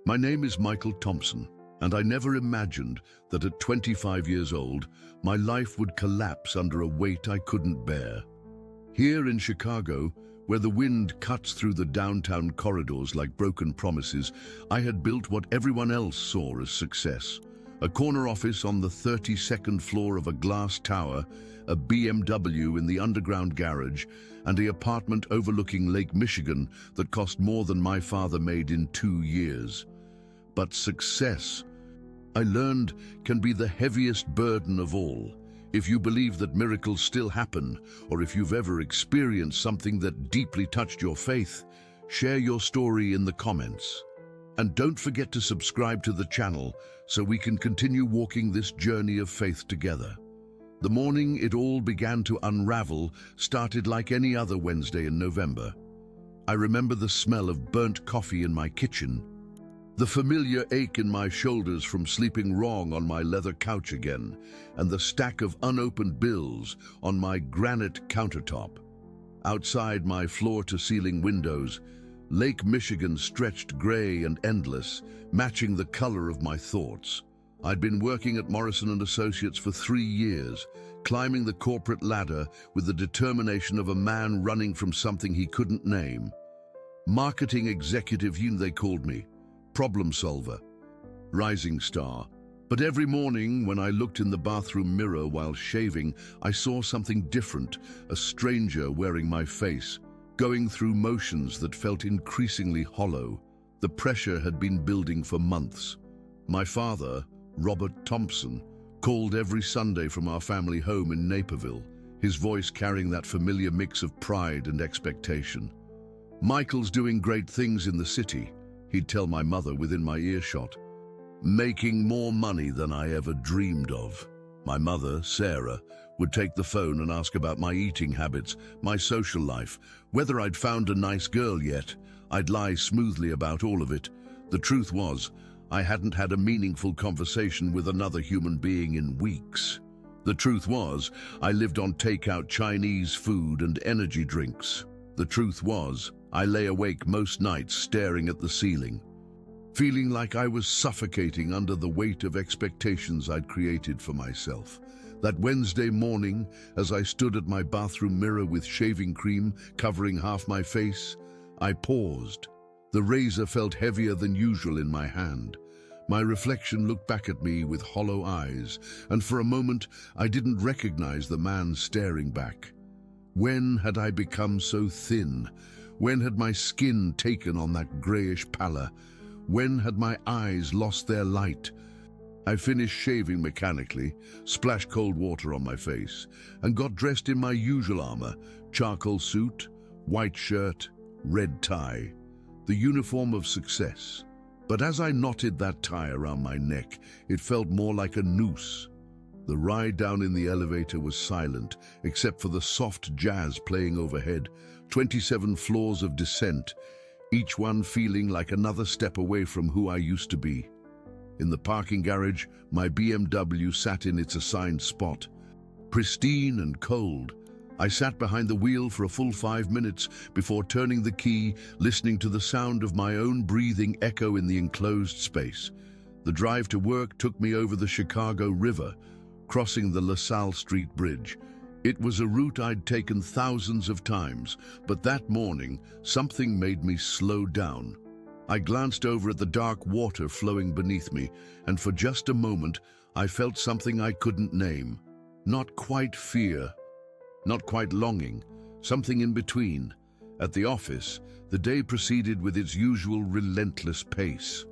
My name is Michael Thompson, and I never imagined that at 25 years old, my life would collapse under a weight I couldn't bear. Here in Chicago, where the wind cuts through the downtown corridors like broken promises, I had built what everyone else saw as success. A corner office on the 32nd floor of a glass tower, a BMW in the underground garage, and an apartment overlooking Lake Michigan that cost more than my father made in 2 years. But success, I learned, can be the heaviest burden of all. If you believe that miracles still happen, or if you've ever experienced something that deeply touched your faith, share your story in the comments. And don't forget to subscribe to the channel so we can continue walking this journey of faith together. The morning it all began to unravel started like any other Wednesday in November. I remember the smell of burnt coffee in my kitchen, the familiar ache in my shoulders from sleeping wrong on my leather couch again, and the stack of unopened bills on my granite countertop. Outside my floor-to-ceiling windows, Lake Michigan stretched gray and endless, matching the color of my thoughts. I'd been working at Morrison & Associates for 3 years, climbing the corporate ladder with the determination of a man running from something he couldn't name. Marketing executive, they called me. Problem solver, rising star. But every morning when I looked in the bathroom mirror while shaving, I saw something different, a stranger wearing my face, going through motions that felt increasingly hollow. The pressure had been building for months. My father, Robert Thompson, called every Sunday from our family home in Naperville, his voice carrying that familiar mix of pride and expectation. "Michael's doing great things in the city," he'd tell my mother within my earshot. "Making more money than I ever dreamed of." My mother, Sarah, would take the phone and ask about my eating habits, my social life, whether I'd found a nice girl yet. I'd lie smoothly about all of it. The truth was, I hadn't had a meaningful conversation with another human being in weeks. The truth was, I lived on takeout Chinese food and energy drinks. The truth was, I lay awake most nights staring at the ceiling, feeling like I was suffocating under the weight of expectations I'd created for myself. That Wednesday morning, as I stood at my bathroom mirror with shaving cream covering half my face, I paused. The razor felt heavier than usual in my hand. My reflection looked back at me with hollow eyes, and for a moment I didn't recognize the man staring back. When had I become so thin? When had my skin taken on that grayish pallor? When had my eyes lost their light? I finished shaving mechanically, splashed cold water on my face, and got dressed in my usual armor, charcoal suit, white shirt, red tie, the uniform of success. But as I knotted that tie around my neck, it felt more like a noose. The ride down in the elevator was silent, except for the soft jazz playing overhead, 27 floors of descent, each one feeling like another step away from who I used to be. In the parking garage, my BMW sat in its assigned spot. Pristine and cold, I sat behind the wheel for a full 5 minutes before turning the key, listening to the sound of my own breathing echo in the enclosed space. The drive to work took me over the Chicago River, crossing the LaSalle Street Bridge. It was a route I'd taken thousands of times, but that morning, something made me slow down. I glanced over at the dark water flowing beneath me, and for just a moment, I felt something I couldn't name. Not quite fear, not quite longing, something in between. At the office, the day proceeded with its usual relentless pace.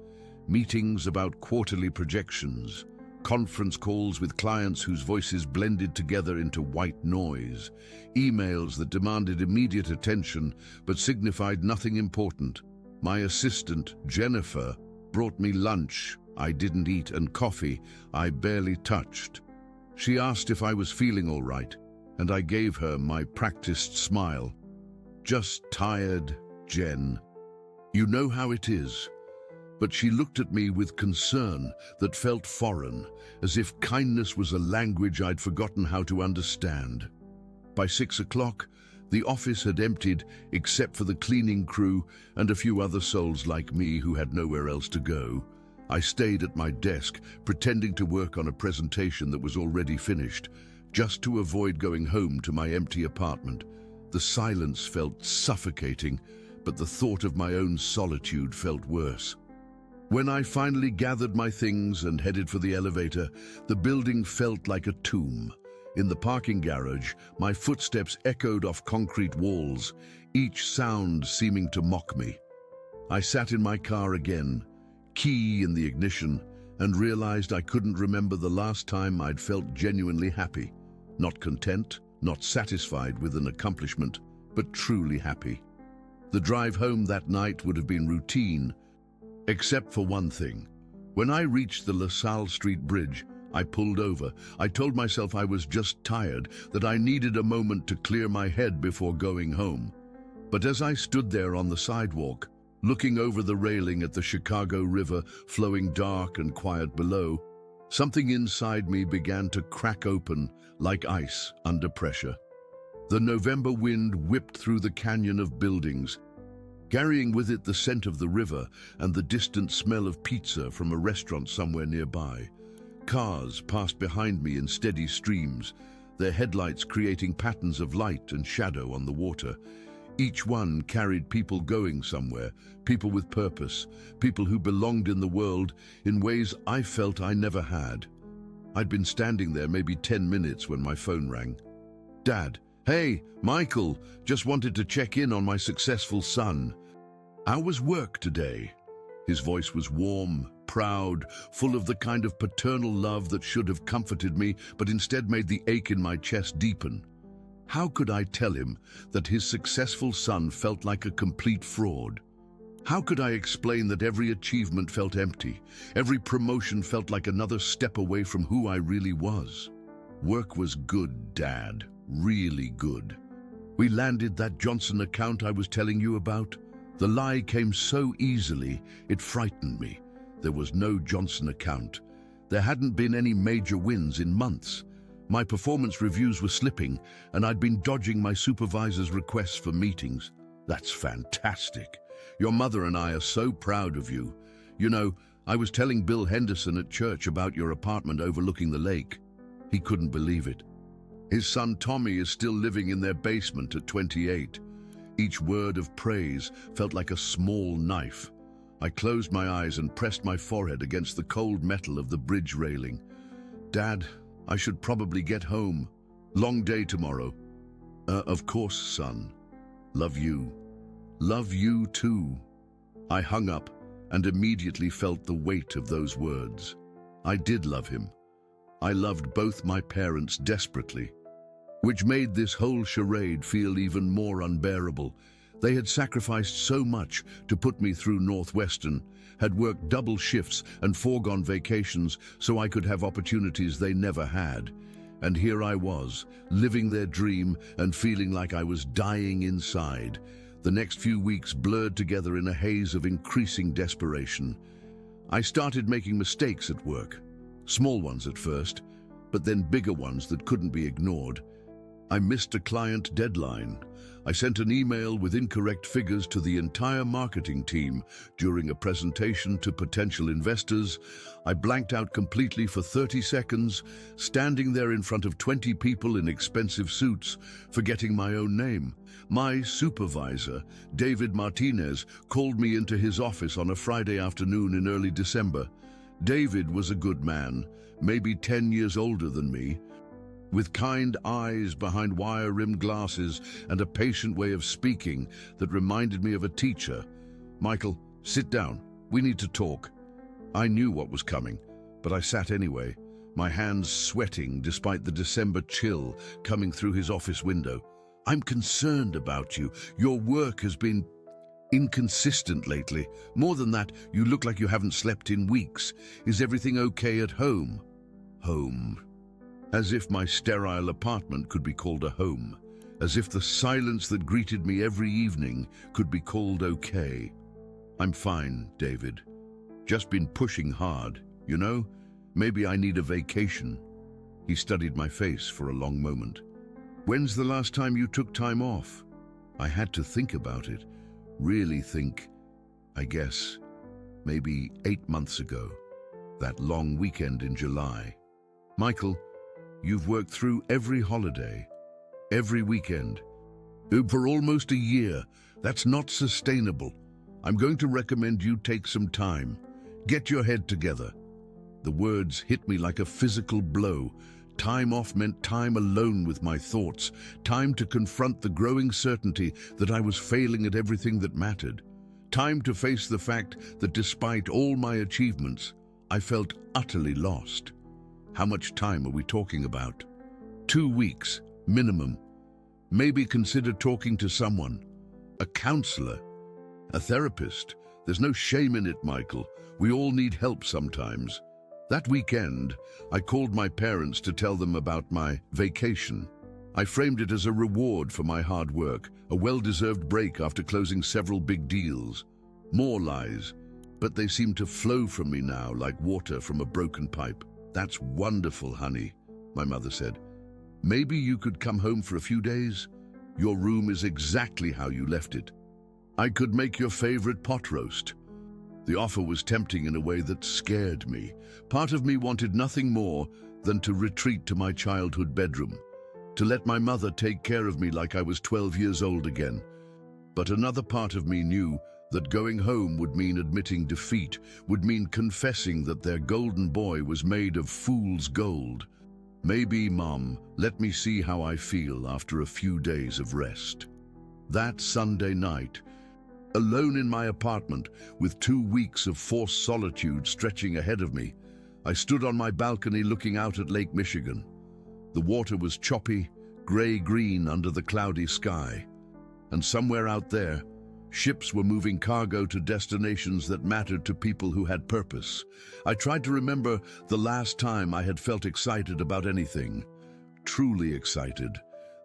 Meetings about quarterly projections, conference calls with clients whose voices blended together into white noise, emails that demanded immediate attention but signified nothing important. My assistant, Jennifer, brought me lunch I didn't eat and coffee I barely touched. She asked if I was feeling all right, and I gave her my practiced smile. "Just tired, Jen. You know how it is." But she looked at me with concern that felt foreign, as if kindness was a language I'd forgotten how to understand. By 6 o'clock, The office had emptied except for the cleaning crew and a few other souls like me who had nowhere else to go. I stayed at my desk, pretending to work on a presentation that was already finished, just to avoid going home to my empty apartment. The silence felt suffocating, but the thought of my own solitude felt worse. When I finally gathered my things and headed for the elevator, the building felt like a tomb. In the parking garage, my footsteps echoed off concrete walls, each sound seeming to mock me. I sat in my car again, key in the ignition, and realized I couldn't remember the last time I'd felt genuinely happy. Not content, not satisfied with an accomplishment, but truly happy. The drive home that night would have been routine, except for one thing. When I reached the LaSalle Street Bridge, I pulled over. I told myself I was just tired, that I needed a moment to clear my head before going home. But as I stood there on the sidewalk, looking over the railing at the Chicago River flowing dark and quiet below, something inside me began to crack open like ice under pressure. The November wind whipped through the canyon of buildings, carrying with it the scent of the river and the distant smell of pizza from a restaurant somewhere nearby. Cars passed behind me in steady streams, their headlights creating patterns of light and shadow on the water. Each one carried people going somewhere, people with purpose, people who belonged in the world in ways I felt I never had. I'd been standing there maybe 10 minutes when my phone rang. "Dad, hey, Michael, just wanted to check in on my successful son. How was work today?" His voice was warm, proud, full of the kind of paternal love that should have comforted me, but instead made the ache in my chest deepen. How could I tell him that his successful son felt like a complete fraud? How could I explain that every achievement felt empty, every promotion felt like another step away from who I really was? Work was good, Dad, really good. We landed that Johnson account I was telling you about. The lie came so easily, it frightened me. There was no Johnson account. There hadn't been any major wins in months. My performance reviews were slipping, and I'd been dodging my supervisor's requests for meetings. That's fantastic. Your mother and I are so proud of you. You know, I was telling Bill Henderson at church about your apartment overlooking the lake. He couldn't believe it. His son Tommy is still living in their basement at 28. Each word of praise felt like a small knife. I closed my eyes and pressed my forehead against the cold metal of the bridge railing. "Dad, I should probably get home. Long day tomorrow." Of course, son. Love you. Love you too." I hung up and immediately felt the weight of those words. I did love him. I loved both my parents desperately, which made this whole charade feel even more unbearable. They had sacrificed so much to put me through Northwestern, had worked double shifts and foregone vacations so I could have opportunities they never had. And here I was, living their dream and feeling like I was dying inside. The next few weeks blurred together in a haze of increasing desperation. I started making mistakes at work. Small ones at first, but then bigger ones that couldn't be ignored. I missed a client deadline. I sent an email with incorrect figures to the entire marketing team during a presentation to potential investors. I blanked out completely for 30 seconds, standing there in front of 20 people in expensive suits, forgetting my own name. My supervisor, David Martinez, called me into his office on a Friday afternoon in early December. David was a good man, maybe 10 years older than me, with kind eyes behind wire-rimmed glasses and a patient way of speaking that reminded me of a teacher. "Michael, sit down. We need to talk." I knew what was coming, but I sat anyway, my hands sweating despite the December chill coming through his office window. "I'm concerned about you. Your work has been inconsistent lately. More than that, you look like you haven't slept in weeks. Is everything okay at home?" Home. As if my sterile apartment could be called a home. As if the silence that greeted me every evening could be called okay. "I'm fine, David. Just been pushing hard, you know? Maybe I need a vacation." He studied my face for a long moment. "When's the last time you took time off?" I had to think about it, really think, I guess, maybe 8 months ago, that long weekend in July. Michael, you've worked through every holiday, every weekend, for almost a year. That's not sustainable. I'm going to recommend you take some time. Get your head together. The words hit me like a physical blow. Time off meant time alone with my thoughts, time to confront the growing certainty that I was failing at everything that mattered, time to face the fact that despite all my achievements, I felt utterly lost. How much time are we talking about? 2 weeks, minimum. Maybe consider talking to someone, a counselor, a therapist. There's no shame in it, Michael. We all need help sometimes. That weekend, I called my parents to tell them about my vacation. I framed it as a reward for my hard work, a well-deserved break after closing several big deals. More lies, but they seem to flow from me now like water from a broken pipe. That's wonderful, honey, my mother said. Maybe you could come home for a few days? Your room is exactly how you left it. I could make your favorite pot roast. The offer was tempting in a way that scared me. Part of me wanted nothing more than to retreat to my childhood bedroom, to let my mother take care of me like I was 12 years old again. But another part of me knew that going home would mean admitting defeat, would mean confessing that their golden boy was made of fool's gold. Maybe, Mom, let me see how I feel after a few days of rest. That Sunday night, alone in my apartment, with 2 weeks of forced solitude stretching ahead of me, I stood on my balcony looking out at Lake Michigan. The water was choppy, gray-green under the cloudy sky. And somewhere out there, ships were moving cargo to destinations that mattered to people who had purpose. I tried to remember the last time I had felt excited about anything. Truly excited.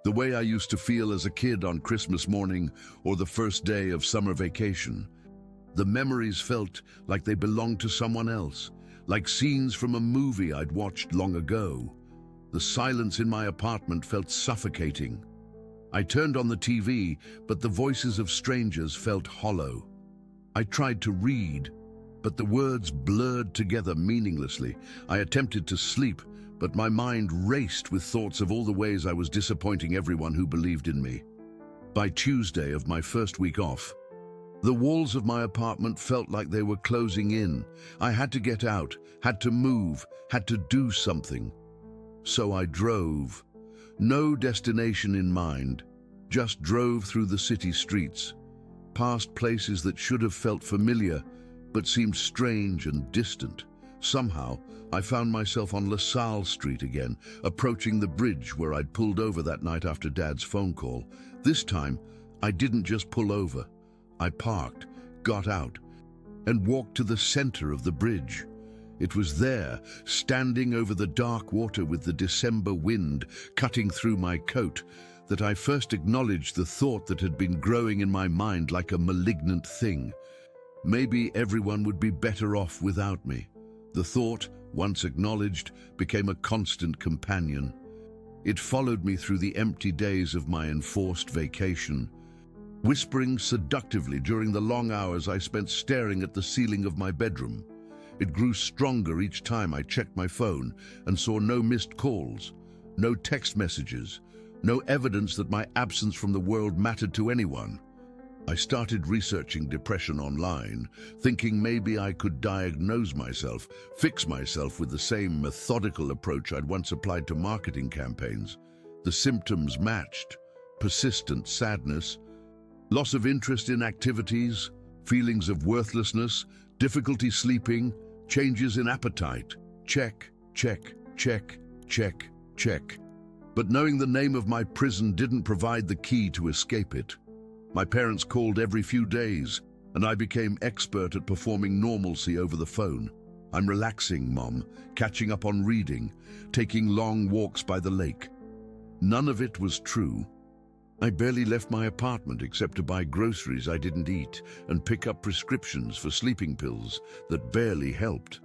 The way I used to feel as a kid on Christmas morning or the first day of summer vacation. The memories felt like they belonged to someone else, like scenes from a movie I'd watched long ago. The silence in my apartment felt suffocating. I turned on the TV, but the voices of strangers felt hollow. I tried to read, but the words blurred together meaninglessly. I attempted to sleep, but my mind raced with thoughts of all the ways I was disappointing everyone who believed in me. By Tuesday of my first week off, the walls of my apartment felt like they were closing in. I had to get out, had to move, had to do something. So I drove. No destination in mind, just drove through the city streets, past places that should have felt familiar, but seemed strange and distant. Somehow, I found myself on LaSalle Street again, approaching the bridge where I'd pulled over that night after Dad's phone call. This time, I didn't just pull over. I parked, got out, and walked to the center of the bridge. It was there, standing over the dark water with the December wind cutting through my coat, that I first acknowledged the thought that had been growing in my mind like a malignant thing. Maybe everyone would be better off without me. The thought, once acknowledged, became a constant companion. It followed me through the empty days of my enforced vacation, whispering seductively during the long hours I spent staring at the ceiling of my bedroom. It grew stronger each time I checked my phone and saw no missed calls, no text messages, no evidence that my absence from the world mattered to anyone. I started researching depression online, thinking maybe I could diagnose myself, fix myself with the same methodical approach I'd once applied to marketing campaigns. The symptoms matched: persistent sadness, loss of interest in activities, feelings of worthlessness, difficulty sleeping, changes in appetite. Check, check, check, check, check. But knowing the name of my prison didn't provide the key to escape it. My parents called every few days, and I became expert at performing normalcy over the phone. I'm relaxing, Mom, catching up on reading, taking long walks by the lake. None of it was true. I barely left my apartment except to buy groceries I didn't eat and pick up prescriptions for sleeping pills that barely helped.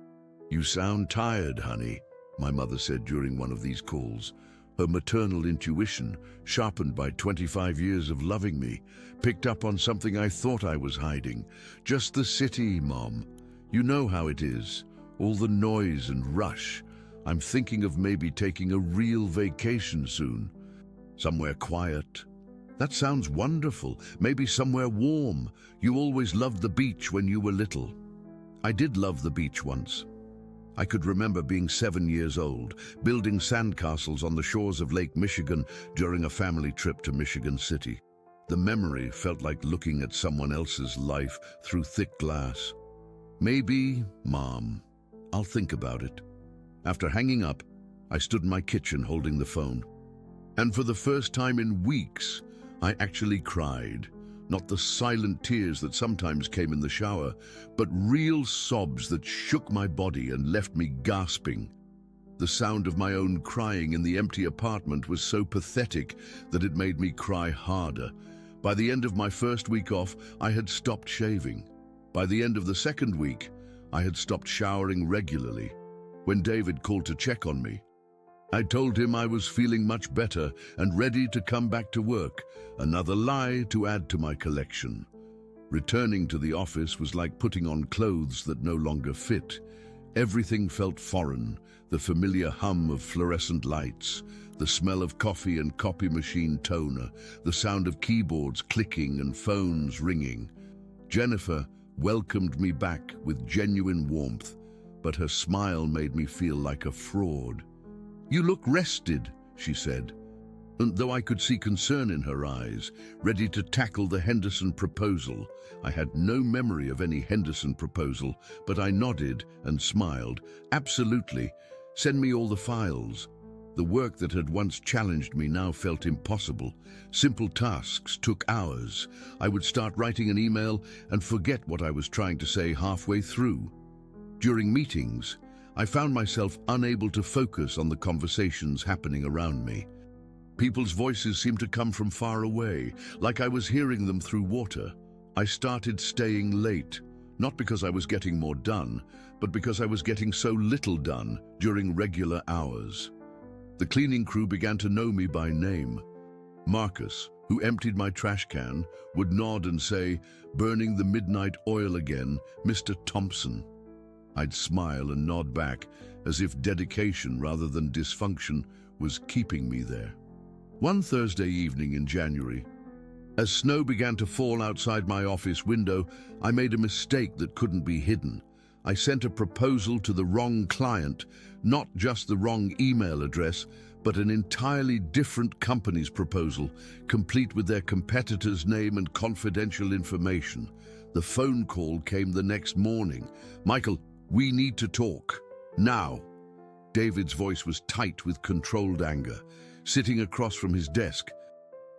"You sound tired, honey," my mother said during one of these calls. Her maternal intuition, sharpened by 25 years of loving me, picked up on something I thought I was hiding. Just the city, Mom. You know how it is. All the noise and rush. I'm thinking of maybe taking a real vacation soon. Somewhere quiet. That sounds wonderful. Maybe somewhere warm. You always loved the beach when you were little. I did love the beach once. I could remember being 7 years old, building sandcastles on the shores of Lake Michigan during a family trip to Michigan City. The memory felt like looking at someone else's life through thick glass. Maybe, Mom. I'll think about it. After hanging up, I stood in my kitchen holding the phone. And for the first time in weeks, I actually cried. Not the silent tears that sometimes came in the shower, but real sobs that shook my body and left me gasping. The sound of my own crying in the empty apartment was so pathetic that it made me cry harder. By the end of my first week off, I had stopped shaving. By the end of the second week, I had stopped showering regularly. When David called to check on me, I told him I was feeling much better and ready to come back to work, another lie to add to my collection. Returning to the office was like putting on clothes that no longer fit. Everything felt foreign, the familiar hum of fluorescent lights, the smell of coffee and copy machine toner, the sound of keyboards clicking and phones ringing. Jennifer welcomed me back with genuine warmth, but her smile made me feel like a fraud. "You look rested," she said, and though I could see concern in her eyes, ready to tackle the Henderson proposal. I had no memory of any Henderson proposal, but I nodded and smiled. "Absolutely. Send me all the files." The work that had once challenged me now felt impossible. Simple tasks took hours. I would start writing an email and forget what I was trying to say halfway through. During meetings, I found myself unable to focus on the conversations happening around me. People's voices seemed to come from far away, like I was hearing them through water. I started staying late, not because I was getting more done, but because I was getting so little done during regular hours. The cleaning crew began to know me by name. Marcus, who emptied my trash can, would nod and say, "Burning the midnight oil again, Mr. Thompson." I'd smile and nod back, as if dedication rather than dysfunction was keeping me there. One Thursday evening in January, as snow began to fall outside my office window, I made a mistake that couldn't be hidden. I sent a proposal to the wrong client, not just the wrong email address, but an entirely different company's proposal, complete with their competitor's name and confidential information. The phone call came the next morning. "Michael, we need to talk. Now." David's voice was tight with controlled anger. Sitting across from his desk,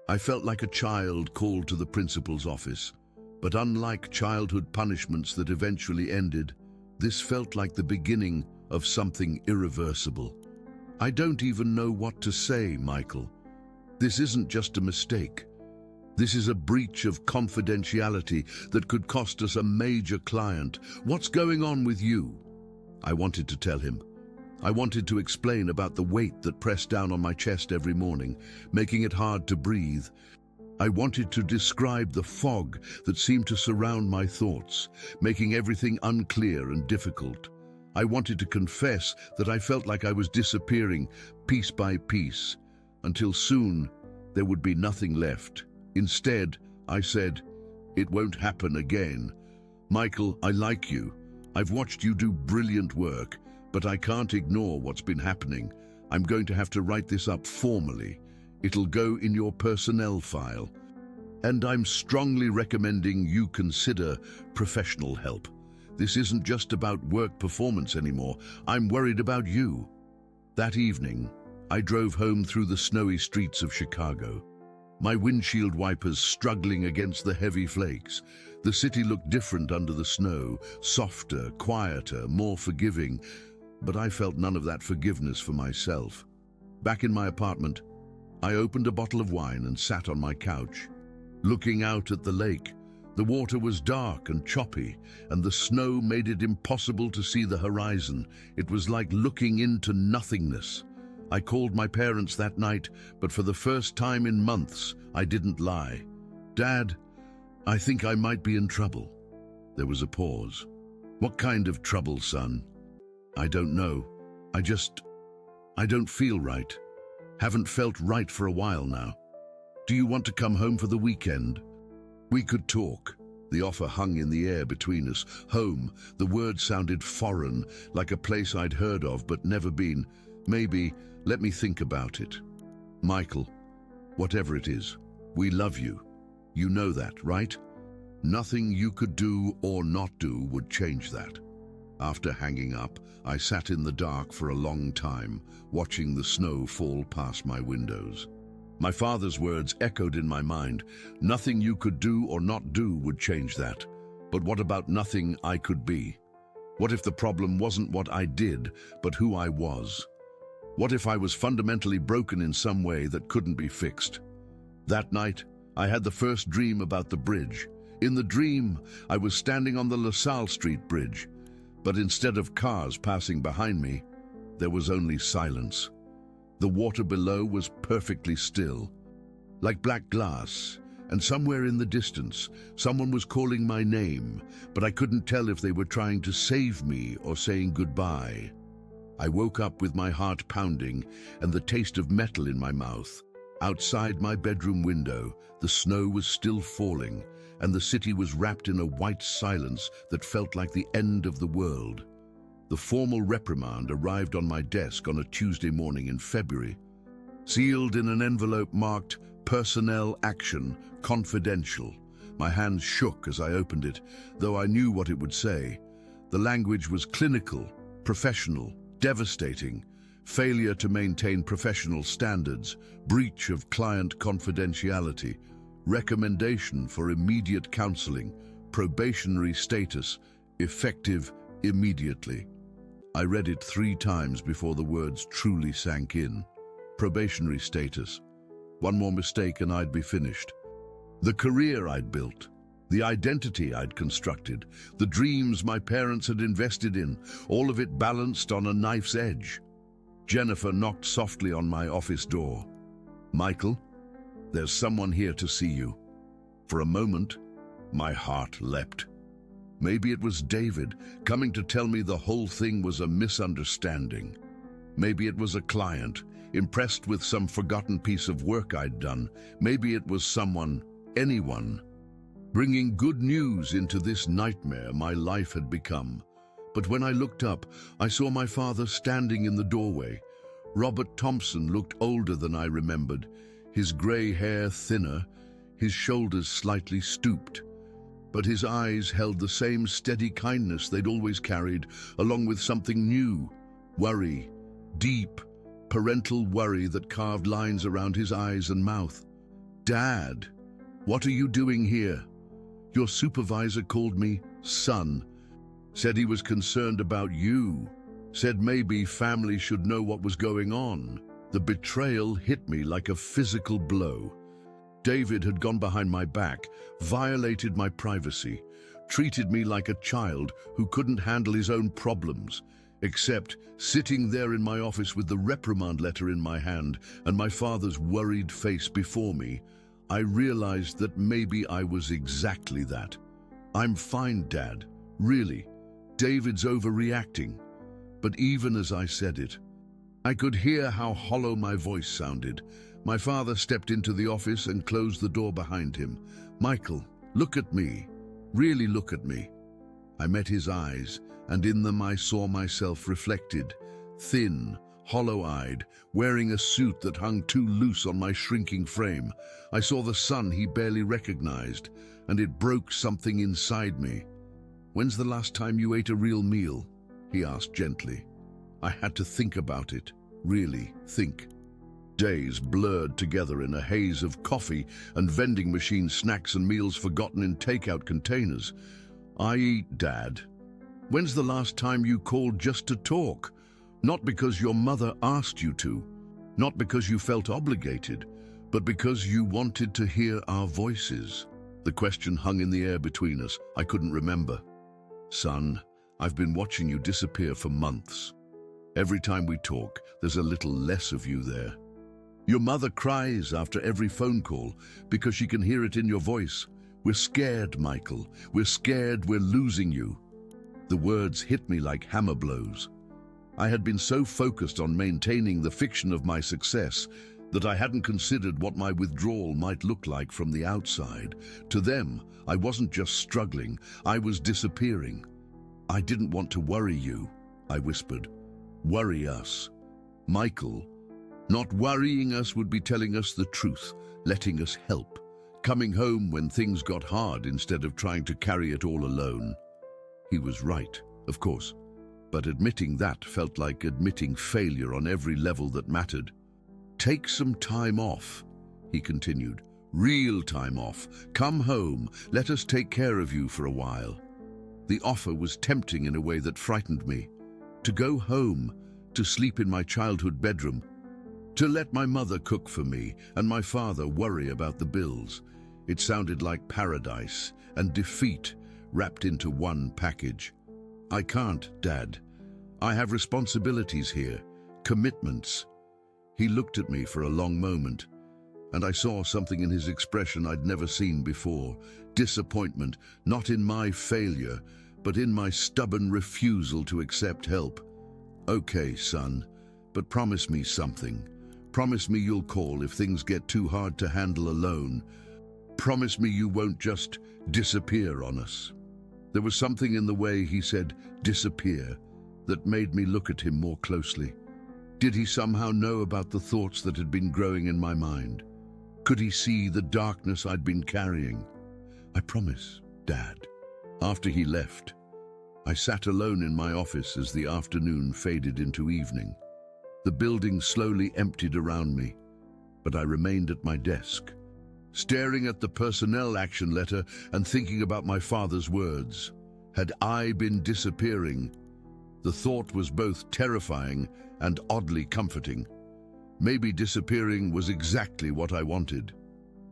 I felt like a child called to the principal's office. But unlike childhood punishments that eventually ended, this felt like the beginning of something irreversible. "I don't even know what to say, Michael. This isn't just a mistake. This is a breach of confidentiality that could cost us a major client. What's going on with you?" I wanted to tell him. I wanted to explain about the weight that pressed down on my chest every morning, making it hard to breathe. I wanted to describe the fog that seemed to surround my thoughts, making everything unclear and difficult. I wanted to confess that I felt like I was disappearing piece by piece, until soon there would be nothing left. Instead, I said, "It won't happen again. Michael, I like you. I've watched you do brilliant work, but I can't ignore what's been happening. I'm going to have to write this up formally. It'll go in your personnel file. And I'm strongly recommending you consider professional help. This isn't just about work performance anymore. I'm worried about you." That evening, I drove home through the snowy streets of Chicago. My windshield wipers struggling against the heavy flakes. The city looked different under the snow, softer, quieter, more forgiving. But I felt none of that forgiveness for myself. Back in my apartment, I opened a bottle of wine and sat on my couch. Looking out at the lake, the water was dark and choppy, and the snow made it impossible to see the horizon. It was like looking into nothingness. I called my parents that night, but for the first time in months, I didn't lie. Dad, I think I might be in trouble. There was a pause. What kind of trouble, son? I don't know. I don't feel right. Haven't felt right for a while now. Do you want to come home for the weekend? We could talk. The offer hung in the air between us. Home, the word sounded foreign, like a place I'd heard of but never been. Maybe, let me think about it. Michael, whatever it is, we love you. You know that, right? Nothing you could do or not do would change that. After hanging up, I sat in the dark for a long time, watching the snow fall past my windows. My father's words echoed in my mind. Nothing you could do or not do would change that. But what about nothing I could be? What if the problem wasn't what I did, but who I was? What if I was fundamentally broken in some way that couldn't be fixed? That night, I had the first dream about the bridge. In the dream, I was standing on the LaSalle Street Bridge, but instead of cars passing behind me, there was only silence. The water below was perfectly still, like black glass, and somewhere in the distance, someone was calling my name, but I couldn't tell if they were trying to save me or saying goodbye. I woke up with my heart pounding and the taste of metal in my mouth. Outside my bedroom window, the snow was still falling, and the city was wrapped in a white silence that felt like the end of the world. The formal reprimand arrived on my desk on a Tuesday morning in February, sealed in an envelope marked Personnel Action, Confidential. My hands shook as I opened it, though I knew what it would say. The language was clinical, professional, devastating. Failure to maintain professional standards, breach of client confidentiality, recommendation for immediate counseling, probationary status, effective immediately. I read it 3 times before the words truly sank in. Probationary status. One more mistake and I'd be finished. The career I'd built, the identity I'd constructed, the dreams my parents had invested in, all of it balanced on a knife's edge. Jennifer knocked softly on my office door. Michael, there's someone here to see you. For a moment, my heart leapt. Maybe it was David coming to tell me the whole thing was a misunderstanding. Maybe it was a client, impressed with some forgotten piece of work I'd done. Maybe it was someone, anyone, bringing good news into this nightmare my life had become. But when I looked up, I saw my father standing in the doorway. Robert Thompson looked older than I remembered, his grey hair thinner, his shoulders slightly stooped. But his eyes held the same steady kindness they'd always carried, along with something new, worry, deep, parental worry that carved lines around his eyes and mouth. Dad, what are you doing here? Your supervisor called me son, said he was concerned about you, said maybe family should know what was going on. The betrayal hit me like a physical blow. David had gone behind my back, violated my privacy, treated me like a child who couldn't handle his own problems, except sitting there in my office with the reprimand letter in my hand and my father's worried face before me. I realized that maybe I was exactly that. I'm fine, Dad. Really. David's overreacting. But even as I said it, I could hear how hollow my voice sounded. My father stepped into the office and closed the door behind him. Michael, look at me. Really look at me. I met his eyes, and in them I saw myself reflected, thin, hollow-eyed, wearing a suit that hung too loose on my shrinking frame. I saw the son he barely recognized, and it broke something inside me. When's the last time you ate a real meal? He asked gently. I had to think about it, really think. Days blurred together in a haze of coffee and vending machine snacks and meals forgotten in takeout containers. I eat, Dad. When's the last time you called just to talk? Not because your mother asked you to, not because you felt obligated, but because you wanted to hear our voices. The question hung in the air between us. I couldn't remember. Son, I've been watching you disappear for months. Every time we talk, there's a little less of you there. Your mother cries after every phone call because she can hear it in your voice. We're scared, Michael. We're scared we're losing you. The words hit me like hammer blows. I had been so focused on maintaining the fiction of my success that I hadn't considered what my withdrawal might look like from the outside. To them, I wasn't just struggling, I was disappearing. I didn't want to worry you, I whispered. Worry us. Michael, not worrying us would be telling us the truth, letting us help, coming home when things got hard instead of trying to carry it all alone. He was right, of course, but admitting that felt like admitting failure on every level that mattered. Take some time off, he continued. Real time off. Come home. Let us take care of you for a while. The offer was tempting in a way that frightened me. To go home, to sleep in my childhood bedroom, to let my mother cook for me and my father worry about the bills. It sounded like paradise and defeat wrapped into one package. I can't, Dad. I have responsibilities here, commitments. He looked at me for a long moment, and I saw something in his expression I'd never seen before. Disappointment, not in my failure, but in my stubborn refusal to accept help. Okay, son, but promise me something. Promise me you'll call if things get too hard to handle alone. Promise me you won't just disappear on us. There was something in the way he said disappear that made me look at him more closely. Did he somehow know about the thoughts that had been growing in my mind? Could he see the darkness I'd been carrying? I promise, Dad. After he left, I sat alone in my office as the afternoon faded into evening. The building slowly emptied around me, but I remained at my desk, staring at the personnel action letter and thinking about my father's words. Had I been disappearing? The thought was both terrifying and oddly comforting. Maybe disappearing was exactly what I wanted.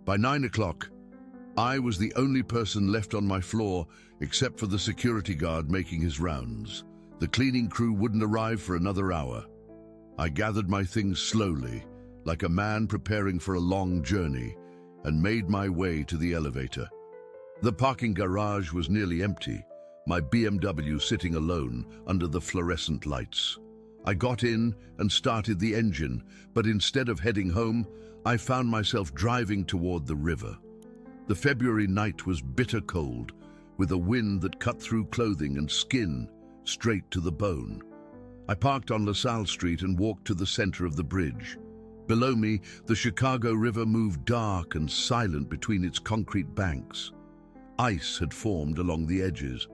By 9 o'clock, I was the only person left on my floor except for the security guard making his rounds. The cleaning crew wouldn't arrive for another hour. I gathered my things slowly, like a man preparing for a long journey, and made my way to the elevator. The parking garage was nearly empty, my BMW sitting alone under the fluorescent lights. I got in and started the engine, but instead of heading home, I found myself driving toward the river. The February night was bitter cold, with a wind that cut through clothing and skin straight to the bone. I parked on LaSalle Street and walked to the center of the bridge. Below me, the Chicago River moved dark and silent between its concrete banks. Ice had formed along the edges,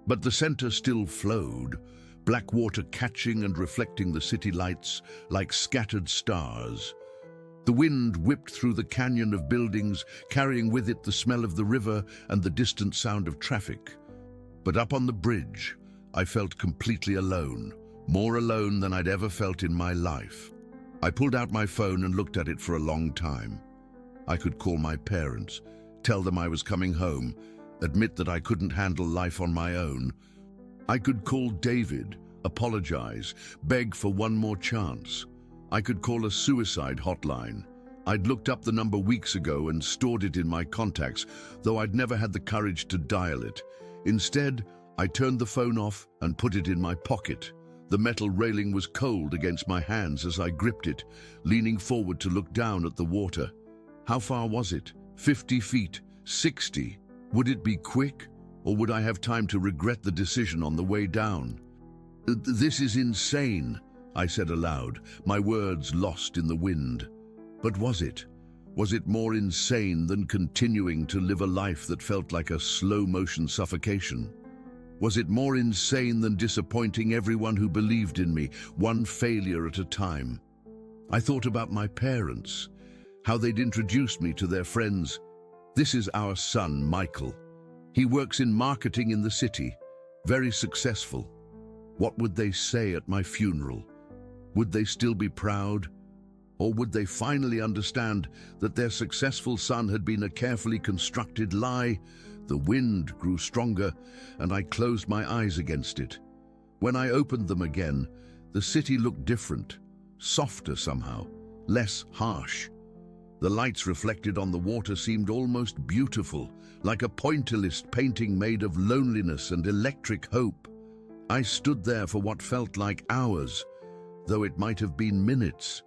but the center still flowed, black water catching and reflecting the city lights like scattered stars. The wind whipped through the canyon of buildings, carrying with it the smell of the river and the distant sound of traffic. But up on the bridge, I felt completely alone, more alone than I'd ever felt in my life. I pulled out my phone and looked at it for a long time. I could call my parents, tell them I was coming home, admit that I couldn't handle life on my own. I could call David, apologize, beg for one more chance. I could call a suicide hotline. I'd looked up the number weeks ago and stored it in my contacts, though I'd never had the courage to dial it. Instead, I turned the phone off and put it in my pocket. The metal railing was cold against my hands as I gripped it, leaning forward to look down at the water. How far was it? 50 feet? 60? Would it be quick, or would I have time to regret the decision on the way down? This is insane, I said aloud, my words lost in the wind. But was it? Was it more insane than continuing to live a life that felt like a slow-motion suffocation? Was it more insane than disappointing everyone who believed in me, one failure at a time? I thought about my parents, how they'd introduced me to their friends. This is our son, Michael. He works in marketing in the city, very successful. What would they say at my funeral? Would they still be proud? Or would they finally understand that their successful son had been a carefully constructed lie? The wind grew stronger, and I closed my eyes against it. When I opened them again, The city looked different, softer somehow, less harsh. The lights reflected on the water seemed almost beautiful, like a pointillist painting made of loneliness and electric hope. I stood there for what felt like hours, though it might have been minutes.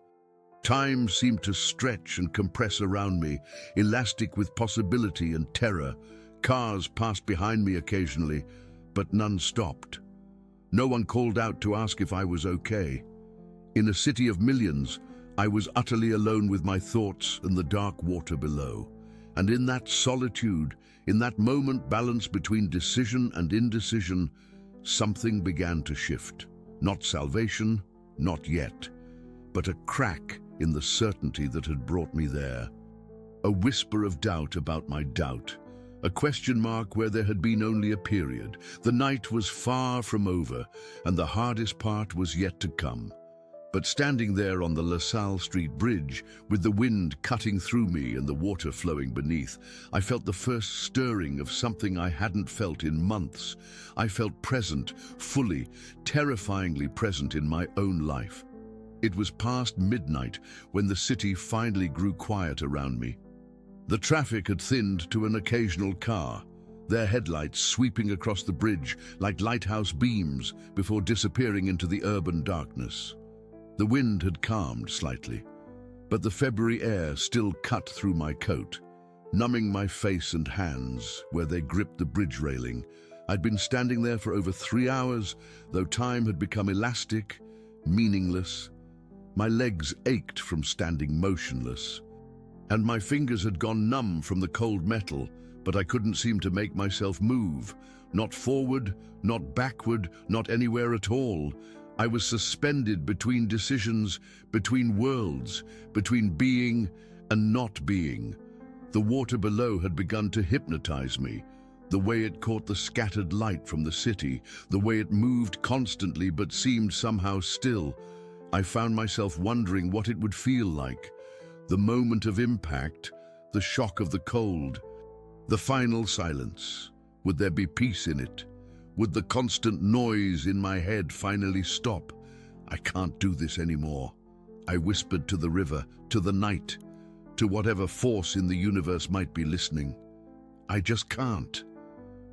Time seemed to stretch and compress around me, elastic with possibility and terror. Cars passed behind me occasionally, but none stopped. No one called out to ask if I was okay. In a city of millions, I was utterly alone with my thoughts and the dark water below. And in that solitude, in that moment balanced between decision and indecision, something began to shift. Not salvation, not yet, but a crack in the certainty that had brought me there. A whisper of doubt about my doubt. A question mark where there had been only a period. The night was far from over, and the hardest part was yet to come. But standing there on the La Salle Street Bridge, with the wind cutting through me and the water flowing beneath, I felt the first stirring of something I hadn't felt in months. I felt present, fully, terrifyingly present in my own life. It was past midnight when the city finally grew quiet around me. The traffic had thinned to an occasional car, their headlights sweeping across the bridge like lighthouse beams before disappearing into the urban darkness. The wind had calmed slightly, but the February air still cut through my coat, numbing my face and hands where they gripped the bridge railing. I'd been standing there for over 3 hours, though time had become elastic, meaningless. My legs ached from standing motionless, and my fingers had gone numb from the cold metal, but I couldn't seem to make myself move. Not forward, not backward, not anywhere at all. I was suspended between decisions, between worlds, between being and not being. The water below had begun to hypnotize me. The way it caught the scattered light from the city, the way it moved constantly but seemed somehow still. I found myself wondering what it would feel like. The moment of impact, the shock of the cold, the final silence. Would there be peace in it? Would the constant noise in my head finally stop? I can't do this anymore. I whispered to the river, to the night, to whatever force in the universe might be listening. I just can't.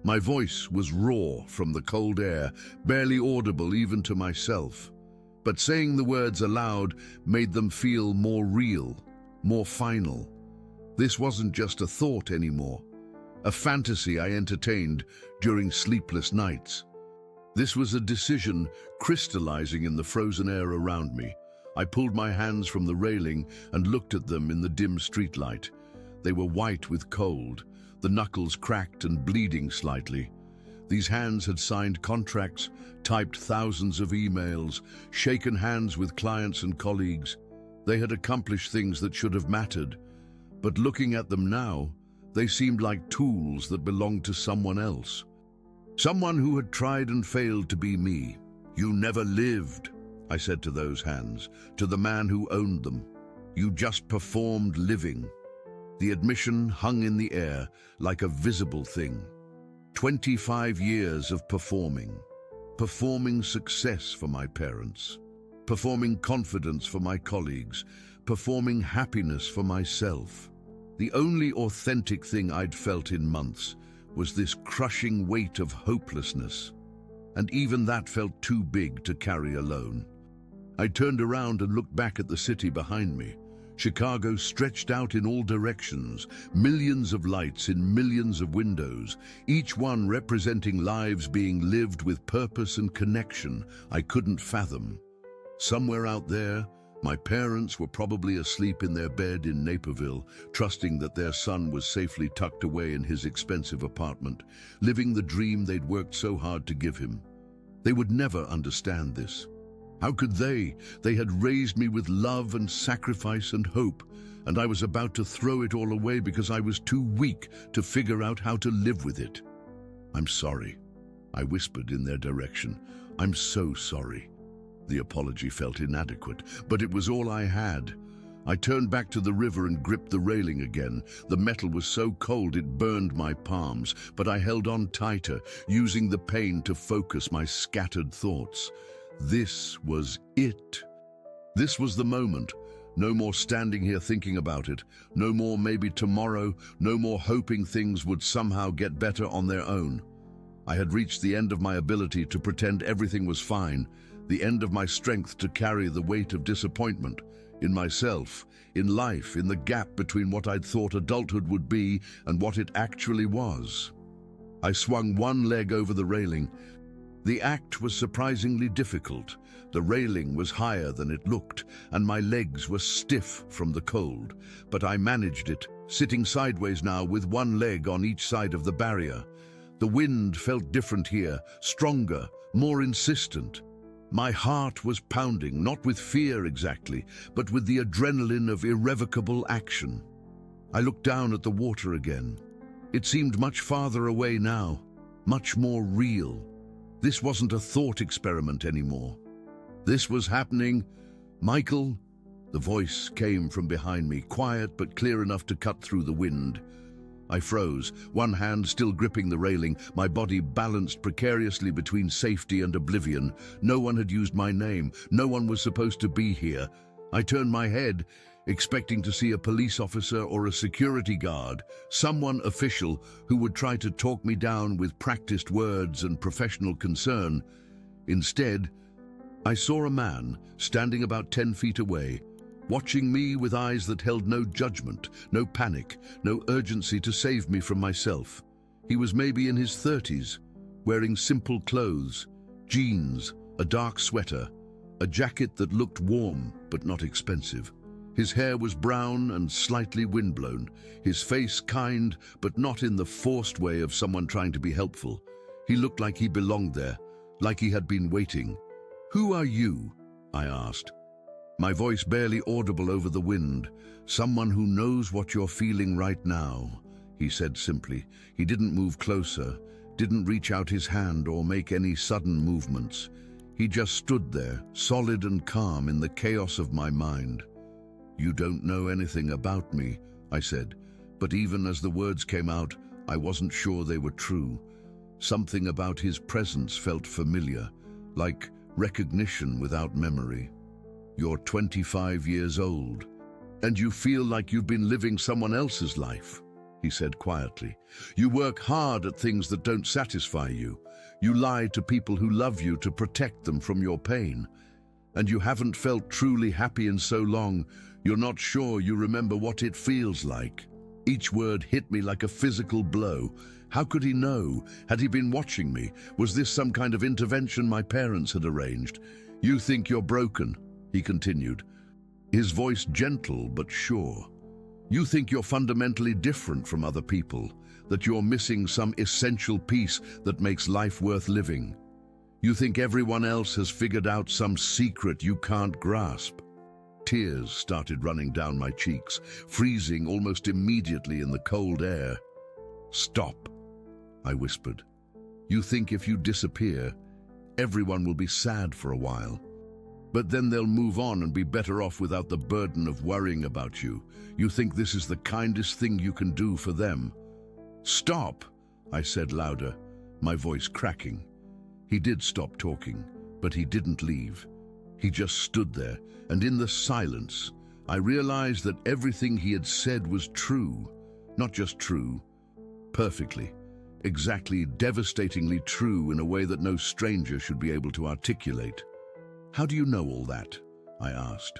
My voice was raw from the cold air, barely audible even to myself. But saying the words aloud made them feel more real, more final. This wasn't just a thought anymore, a fantasy I entertained during sleepless nights. This was a decision crystallizing in the frozen air around me. I pulled my hands from the railing and looked at them in the dim streetlight. They were white with cold, the knuckles cracked and bleeding slightly. These hands had signed contracts, typed thousands of emails, shaken hands with clients and colleagues. They had accomplished things that should have mattered. But looking at them now, they seemed like tools that belonged to someone else. Someone who had tried and failed to be me. You never lived, I said to those hands, to the man who owned them. You just performed living. The admission hung in the air like a visible thing. 25 years of performing success for my parents, performing confidence for my colleagues, performing happiness for myself. The only authentic thing I'd felt in months was this crushing weight of hopelessness, and even that felt too big to carry alone. I turned around and looked back at the city behind me. Chicago stretched out in all directions, millions of lights in millions of windows, each one representing lives being lived with purpose and connection I couldn't fathom. Somewhere out there, my parents were probably asleep in their bed in Naperville, trusting that their son was safely tucked away in his expensive apartment, living the dream they'd worked so hard to give him. They would never understand this. How could they? They had raised me with love and sacrifice and hope, and I was about to throw it all away because I was too weak to figure out how to live with it. I'm sorry, I whispered in their direction. I'm so sorry. The apology felt inadequate, but it was all I had. I turned back to the river and gripped the railing again. The metal was so cold it burned my palms, but I held on tighter, using the pain to focus my scattered thoughts. This was it. This was the moment. No more standing here thinking about it. No more maybe tomorrow. No more hoping things would somehow get better on their own. I had reached the end of my ability to pretend everything was fine, the end of my strength to carry the weight of disappointment in myself, in life, in the gap between what I'd thought adulthood would be and what it actually was. I swung one leg over the railing. The act was surprisingly difficult. The railing was higher than it looked, and my legs were stiff from the cold. But I managed it, sitting sideways now with one leg on each side of the barrier. The wind felt different here, stronger, more insistent. My heart was pounding, not with fear exactly, but with the adrenaline of irrevocable action. I looked down at the water again. It seemed much farther away now, much more real. This wasn't a thought experiment anymore. This was happening. Michael? The voice came from behind me, quiet but clear enough to cut through the wind. I froze, one hand still gripping the railing, my body balanced precariously between safety and oblivion. No one had used my name. No one was supposed to be here. I turned my head, expecting to see a police officer or a security guard, someone official who would try to talk me down with practiced words and professional concern. Instead, I saw a man standing about 10 feet away, watching me with eyes that held no judgment, no panic, no urgency to save me from myself. He was maybe in his 30s, wearing simple clothes, jeans, a dark sweater, a jacket that looked warm but not expensive. His hair was brown and slightly windblown, his face kind but not in the forced way of someone trying to be helpful. He looked like he belonged there, like he had been waiting. "Who are you?" I asked. My voice barely audible over the wind. "Someone who knows what you're feeling right now," he said simply. He didn't move closer, didn't reach out his hand or make any sudden movements. He just stood there, solid and calm in the chaos of my mind. "You don't know anything about me," I said, but even as the words came out, I wasn't sure they were true. Something about his presence felt familiar, like recognition without memory. "You're 25 years old, and you feel like you've been living someone else's life," he said quietly. "You work hard at things that don't satisfy you. You lie to people who love you to protect them from your pain. And you haven't felt truly happy in so long, you're not sure you remember what it feels like." Each word hit me like a physical blow. How could he know? Had he been watching me? Was this some kind of intervention my parents had arranged? "You think you're broken," he continued, his voice gentle but sure. "You think you're fundamentally different from other people, that you're missing some essential piece that makes life worth living. You think everyone else has figured out some secret you can't grasp." Tears started running down my cheeks, freezing almost immediately in the cold air. "Stop," I whispered. "You think if you disappear, everyone will be sad for a while. But then they'll move on and be better off without the burden of worrying about you. You think this is the kindest thing you can do for them." "Stop," I said louder, my voice cracking. He did stop talking, but he didn't leave. He just stood there, and in the silence, I realized that everything he had said was true. Not just true, perfectly, exactly, devastatingly true in a way that no stranger should be able to articulate. "How do you know all that?" I asked.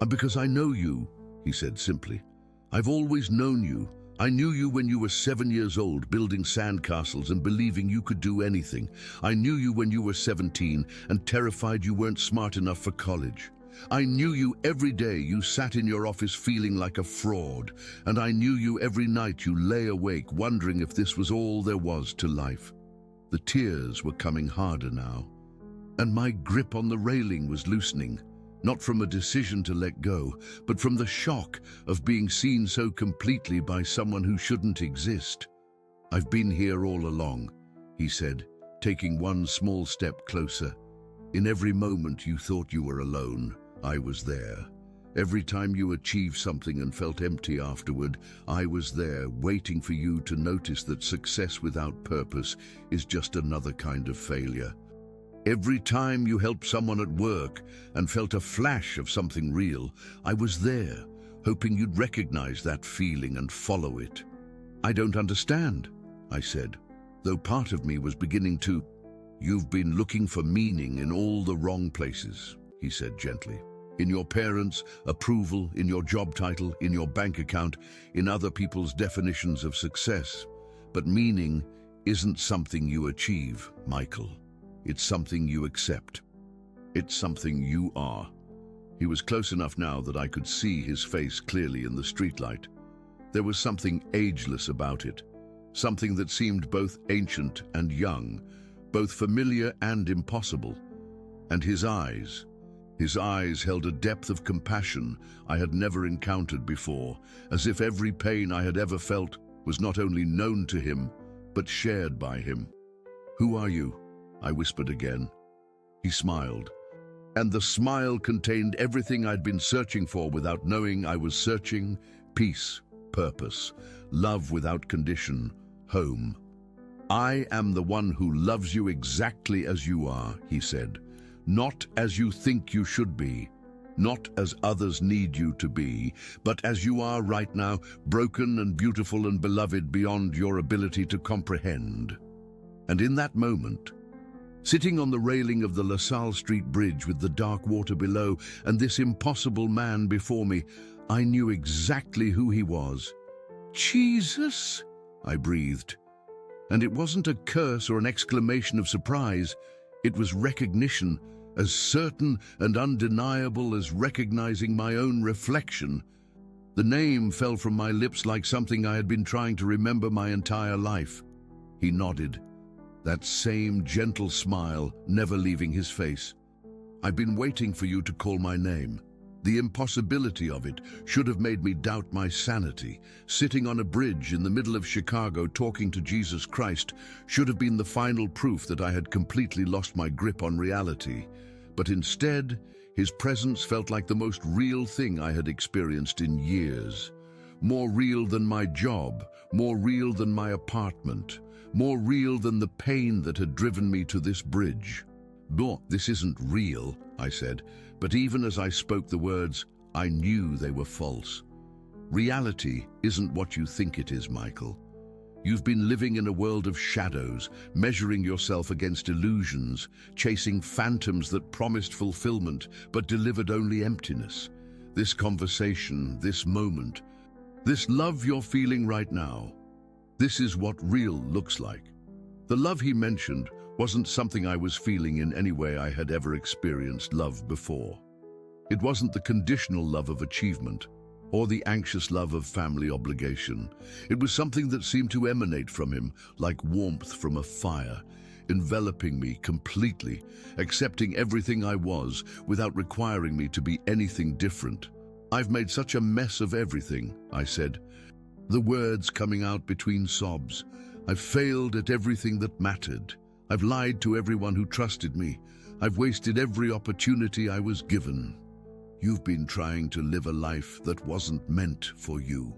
Because I know you," he said simply. "I've always known you. I knew you when you were 7 years old, building sandcastles and believing you could do anything. I knew you when you were 17 and terrified you weren't smart enough for college. I knew you every day you sat in your office feeling like a fraud, and I knew you every night you lay awake wondering if this was all there was to life." The tears were coming harder now, and my grip on the railing was loosening, not from a decision to let go, but from the shock of being seen so completely by someone who shouldn't exist. "I've been here all along," he said, taking one small step closer. "In every moment you thought you were alone, I was there. Every time you achieved something and felt empty afterward, I was there, waiting for you to notice that success without purpose is just another kind of failure." Every time you helped someone at work and felt a flash of something real, I was there, hoping you'd recognize that feeling and follow it. I don't understand, I said, though part of me was beginning to. You've been looking for meaning in all the wrong places, he said gently. In your parents' approval, in your job title, in your bank account, in other people's definitions of success. But meaning isn't something you achieve, Michael. It's something you accept. It's something you are. He was close enough now that I could see his face clearly in the streetlight. There was something ageless about it, something that seemed both ancient and young, both familiar and impossible. And his eyes held a depth of compassion I had never encountered before, as if every pain I had ever felt was not only known to him, but shared by him. "Who are you?" I whispered again. He smiled, and the smile contained everything I'd been searching for without knowing I was searching: peace, purpose, love without condition, home. "I am the one who loves you exactly as you are," he said. "Not as you think you should be, not as others need you to be, but as you are right now, broken and beautiful and beloved beyond your ability to comprehend." And in that moment, sitting on the railing of the LaSalle Street Bridge with the dark water below and this impossible man before me, I knew exactly who he was. "Jesus!" I breathed. And it wasn't a curse or an exclamation of surprise. It was recognition, as certain and undeniable as recognizing my own reflection. The name fell from my lips like something I had been trying to remember my entire life. He nodded, that same gentle smile never leaving his face. "I've been waiting for you to call my name." The impossibility of it should have made me doubt my sanity. Sitting on a bridge in the middle of Chicago talking to Jesus Christ should have been the final proof that I had completely lost my grip on reality. But instead, his presence felt like the most real thing I had experienced in years. More real than my job, more real than my apartment, more real than the pain that had driven me to this bridge. "No, this isn't real," I said, but even as I spoke the words, I knew they were false. Reality isn't what you think it is, Michael. You've been living in a world of shadows, measuring yourself against illusions, chasing phantoms that promised fulfillment but delivered only emptiness. This conversation, this moment, this love you're feeling right now, this is what real looks like. The love he mentioned wasn't something I was feeling in any way I had ever experienced love before. It wasn't the conditional love of achievement or the anxious love of family obligation. It was something that seemed to emanate from him like warmth from a fire, enveloping me completely, accepting everything I was without requiring me to be anything different. "I've made such a mess of everything," I said, the words coming out between sobs. "I've failed at everything that mattered. I've lied to everyone who trusted me. I've wasted every opportunity I was given." "You've been trying to live a life that wasn't meant for you,"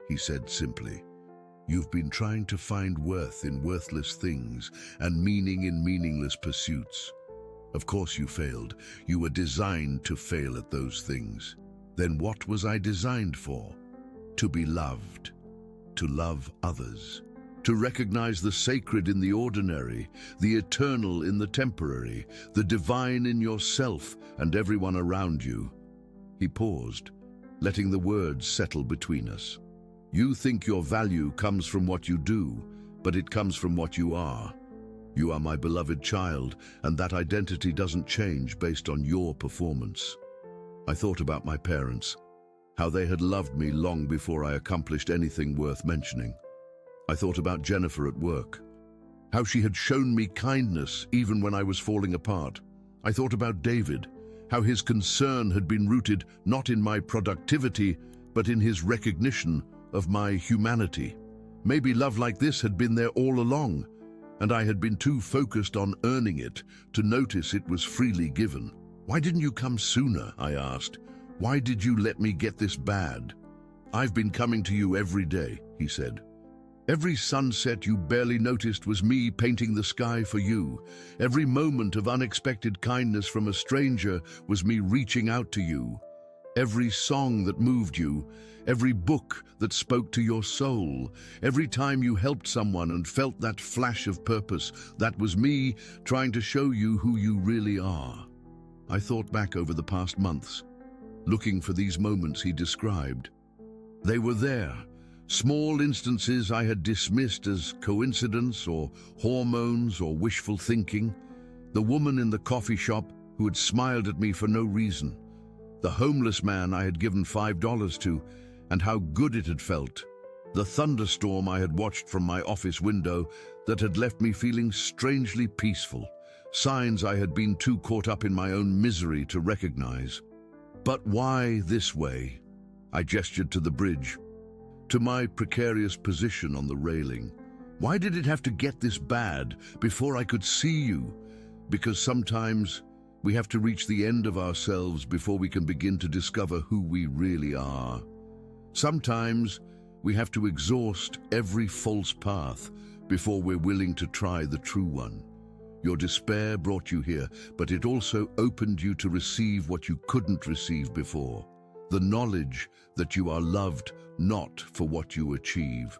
he said simply. "You've been trying to find worth in worthless things and meaning in meaningless pursuits. Of course you failed. You were designed to fail at those things. Then what was I designed for? To be loved, to love others, to recognize the sacred in the ordinary, the eternal in the temporary, the divine in yourself and everyone around you." He paused, letting the words settle between us. "You think your value comes from what you do, but it comes from what you are. You are my beloved child, and that identity doesn't change based on your performance." I thought about my parents, how they had loved me long before I accomplished anything worth mentioning. I thought about Jennifer at work, how she had shown me kindness even when I was falling apart. I thought about David, how his concern had been rooted not in my productivity, but in his recognition of my humanity. Maybe love like this had been there all along, and I had been too focused on earning it to notice it was freely given. "Why didn't you come sooner?" I asked. "Why did you let me get this bad?" "I've been coming to you every day," he said. Every sunset you barely noticed was me painting the sky for you. Every moment of unexpected kindness from a stranger was me reaching out to you. Every song that moved you, every book that spoke to your soul, every time you helped someone and felt that flash of purpose, that was me trying to show you who you really are. I thought back over the past months, looking for these moments he described. They were there, small instances I had dismissed as coincidence or hormones or wishful thinking. The woman in the coffee shop who had smiled at me for no reason. The homeless man I had given $5 to, and how good it had felt. The thunderstorm I had watched from my office window that had left me feeling strangely peaceful. Signs I had been too caught up in my own misery to recognize. But why this way? I gestured to the bridge, to my precarious position on the railing. Why did it have to get this bad before I could see you? Because sometimes we have to reach the end of ourselves before we can begin to discover who we really are. Sometimes we have to exhaust every false path before we're willing to try the true one. Your despair brought you here, but it also opened you to receive what you couldn't receive before. The knowledge that you are loved not for what you achieve,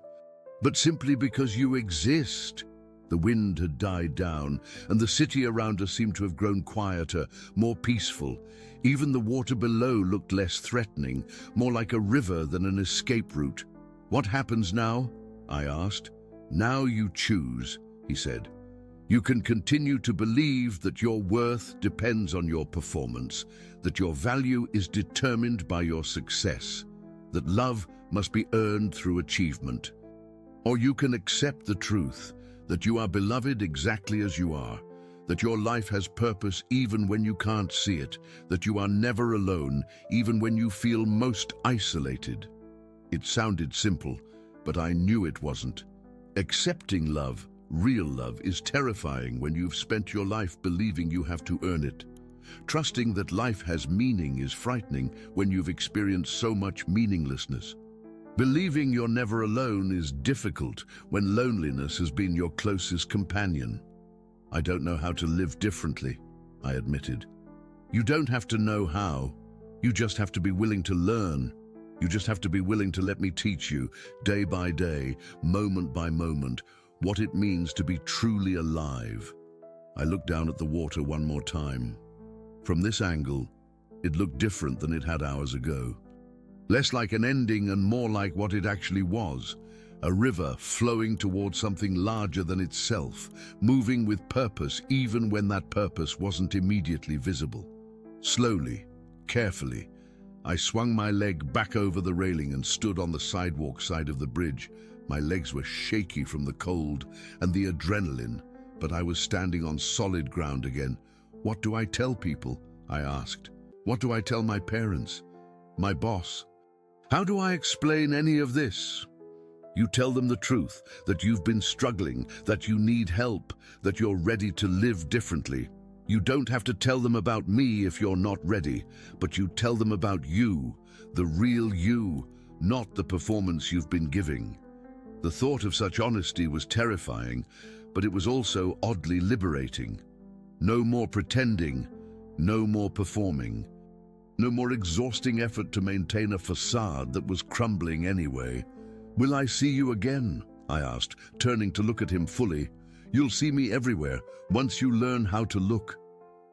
but simply because you exist. The wind had died down, and the city around us seemed to have grown quieter, more peaceful. Even the water below looked less threatening, more like a river than an escape route. "What happens now?" I asked. "Now you choose," he said. "You can continue to believe that your worth depends on your performance, that your value is determined by your success, that love must be earned through achievement. Or you can accept the truth that you are beloved exactly as you are, that your life has purpose even when you can't see it, that you are never alone even when you feel most isolated." It sounded simple, but I knew it wasn't. Accepting love, real love, is terrifying when you've spent your life believing you have to earn it. Trusting that life has meaning is frightening when you've experienced so much meaninglessness. Believing you're never alone is difficult when loneliness has been your closest companion. "I don't know how to live differently," I admitted. "You don't have to know how. You just have to be willing to learn. You just have to be willing to let me teach you, day by day, moment by moment, what it means to be truly alive." I looked down at the water one more time. From this angle, it looked different than it had hours ago. Less like an ending and more like what it actually was. A river flowing towards something larger than itself, moving with purpose even when that purpose wasn't immediately visible. Slowly, carefully, I swung my leg back over the railing and stood on the sidewalk side of the bridge. My legs were shaky from the cold and the adrenaline, but I was standing on solid ground again. "What do I tell people?" I asked. "What do I tell my parents? My boss? How do I explain any of this?" "You tell them the truth, that you've been struggling, that you need help, that you're ready to live differently. You don't have to tell them about me if you're not ready, but you tell them about you, the real you, not the performance you've been giving." The thought of such honesty was terrifying, but it was also oddly liberating. No more pretending, no more performing, no more exhausting effort to maintain a facade that was crumbling anyway. "Will I see you again?" I asked, turning to look at him fully. "You'll see me everywhere, once you learn how to look.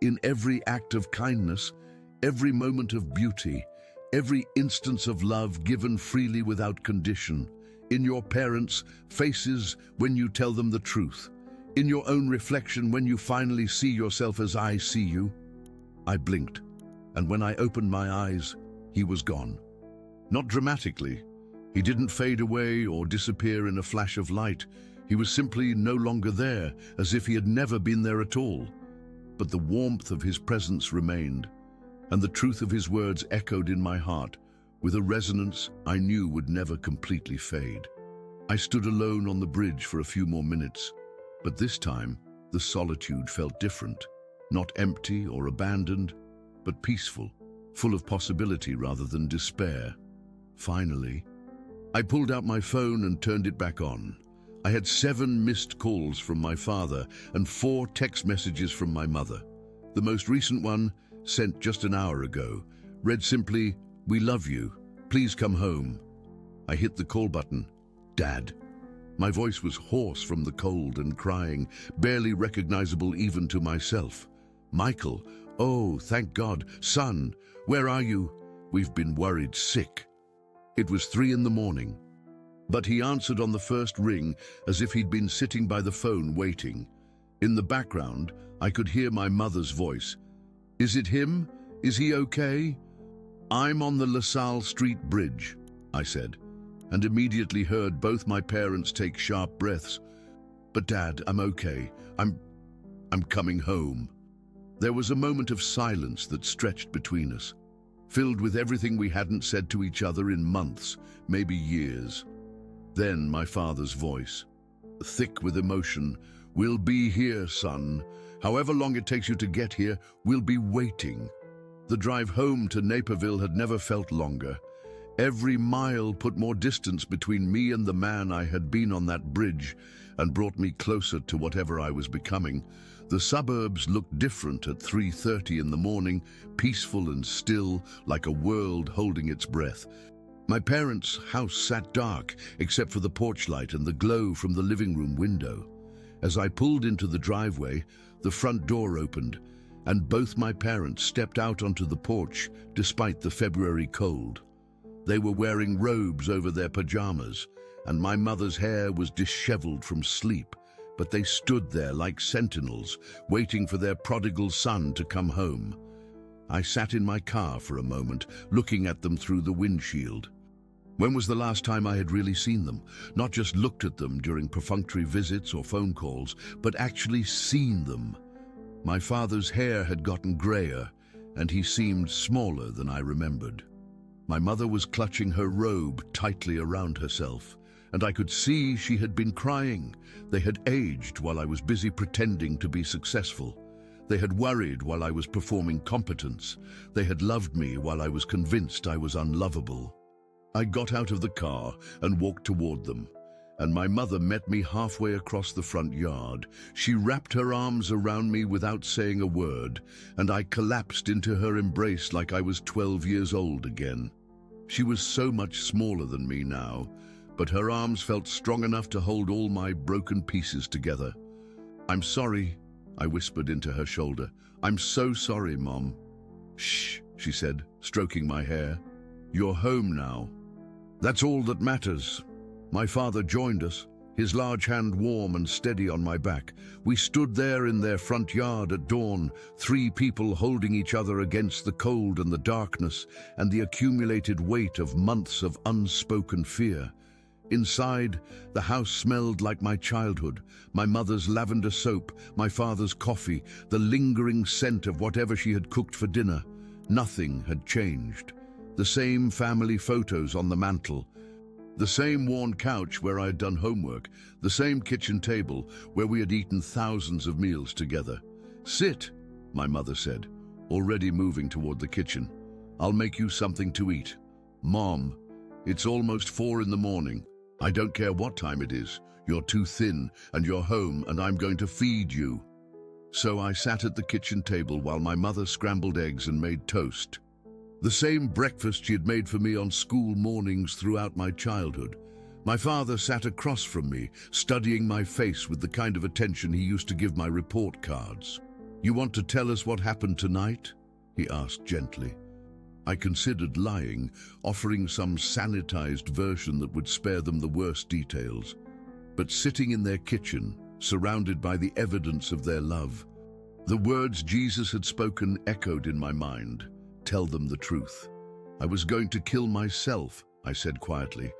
In every act of kindness, every moment of beauty, every instance of love given freely without condition. In your parents' faces when you tell them the truth. In your own reflection when you finally see yourself as I see you." I blinked, and when I opened my eyes, he was gone. Not dramatically. He didn't fade away or disappear in a flash of light. He was simply no longer there, as if he had never been there at all. But the warmth of his presence remained, and the truth of his words echoed in my heart with a resonance I knew would never completely fade. I stood alone on the bridge for a few more minutes, but this time the solitude felt different. Not empty or abandoned, but peaceful, full of possibility rather than despair. Finally, I pulled out my phone and turned it back on. I had 7 missed calls from my father and 4 text messages from my mother. The most recent one, sent just an hour ago, read simply, "We love you. Please come home." I hit the call button. Dad. My voice was hoarse from the cold and crying, barely recognizable even to myself. Michael. "Oh, thank God. Son, where are you? We've been worried sick." It was 3 in the morning. But he answered on the first ring as if he'd been sitting by the phone waiting. In the background, I could hear my mother's voice. "Is it him? Is he okay?" "I'm on the LaSalle Street Bridge," I said, and immediately heard both my parents take sharp breaths. "But Dad, I'm okay. I'm coming home." There was a moment of silence that stretched between us, filled with everything we hadn't said to each other in months, maybe years. Then my father's voice, thick with emotion, "We'll be here, son. However long it takes you to get here, we'll be waiting." The drive home to Naperville had never felt longer. Every mile put more distance between me and the man I had been on that bridge and brought me closer to whatever I was becoming. The suburbs looked different at 3:30 in the morning, peaceful and still, like a world holding its breath. My parents' house sat dark, except for the porch light and the glow from the living room window. As I pulled into the driveway, the front door opened, and both my parents stepped out onto the porch despite the February cold. They were wearing robes over their pajamas, and my mother's hair was disheveled from sleep, but they stood there like sentinels, waiting for their prodigal son to come home. I sat in my car for a moment, looking at them through the windshield. When was the last time I had really seen them? Not just looked at them during perfunctory visits or phone calls, but actually seen them. My father's hair had gotten grayer, and he seemed smaller than I remembered. My mother was clutching her robe tightly around herself, and I could see she had been crying. They had aged while I was busy pretending to be successful. They had worried while I was performing competence. They had loved me while I was convinced I was unlovable. I got out of the car and walked toward them, and my mother met me halfway across the front yard. She wrapped her arms around me without saying a word, and I collapsed into her embrace like I was 12 years old again. She was so much smaller than me now, but her arms felt strong enough to hold all my broken pieces together. "I'm sorry," I whispered into her shoulder. "I'm so sorry, Mom." "Shh," she said, stroking my hair. "You're home now. That's all that matters." My father joined us, his large hand warm and steady on my back. We stood there in their front yard at dawn, 3 people holding each other against the cold and the darkness and the accumulated weight of months of unspoken fear. Inside, the house smelled like my childhood, my mother's lavender soap, my father's coffee, the lingering scent of whatever she had cooked for dinner. Nothing had changed. The same family photos on the mantel, the same worn couch where I had done homework, the same kitchen table where we had eaten thousands of meals together. "Sit," my mother said, already moving toward the kitchen. "I'll make you something to eat." "Mom, it's almost 4 in the morning. I don't care what time it is. You're too thin, and you're home, and I'm going to feed you." So I sat at the kitchen table while my mother scrambled eggs and made toast. The same breakfast she had made for me on school mornings throughout my childhood. My father sat across from me, studying my face with the kind of attention he used to give my report cards. "You want to tell us what happened tonight?" he asked gently. I considered lying, offering some sanitized version that would spare them the worst details. But sitting in their kitchen, surrounded by the evidence of their love, the words Jesus had spoken echoed in my mind. "Tell them the truth." "I was going to kill myself," I said quietly.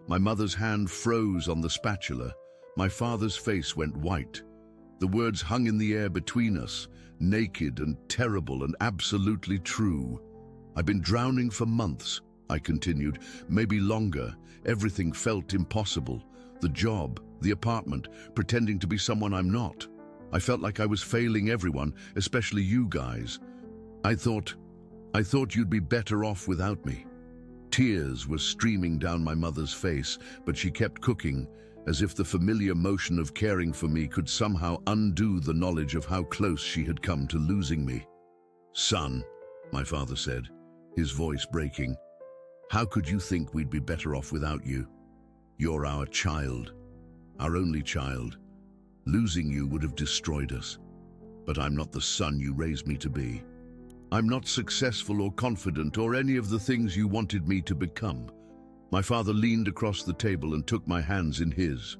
My mother's hand froze on the spatula. My father's face went white. The words hung in the air between us, naked and terrible and absolutely true. "I've been drowning for months," I continued, "maybe longer. Everything felt impossible. The job, the apartment, pretending to be someone I'm not. I felt like I was failing everyone, especially you guys. I thought you'd be better off without me." Tears were streaming down my mother's face, but she kept cooking, as if the familiar motion of caring for me could somehow undo the knowledge of how close she had come to losing me. "Son," my father said, his voice breaking, "how could you think we'd be better off without you? You're our child, our only child. Losing you would have destroyed us. But I'm not the son you raised me to be. I'm not successful or confident or any of the things you wanted me to become." My father leaned across the table and took my hands in his.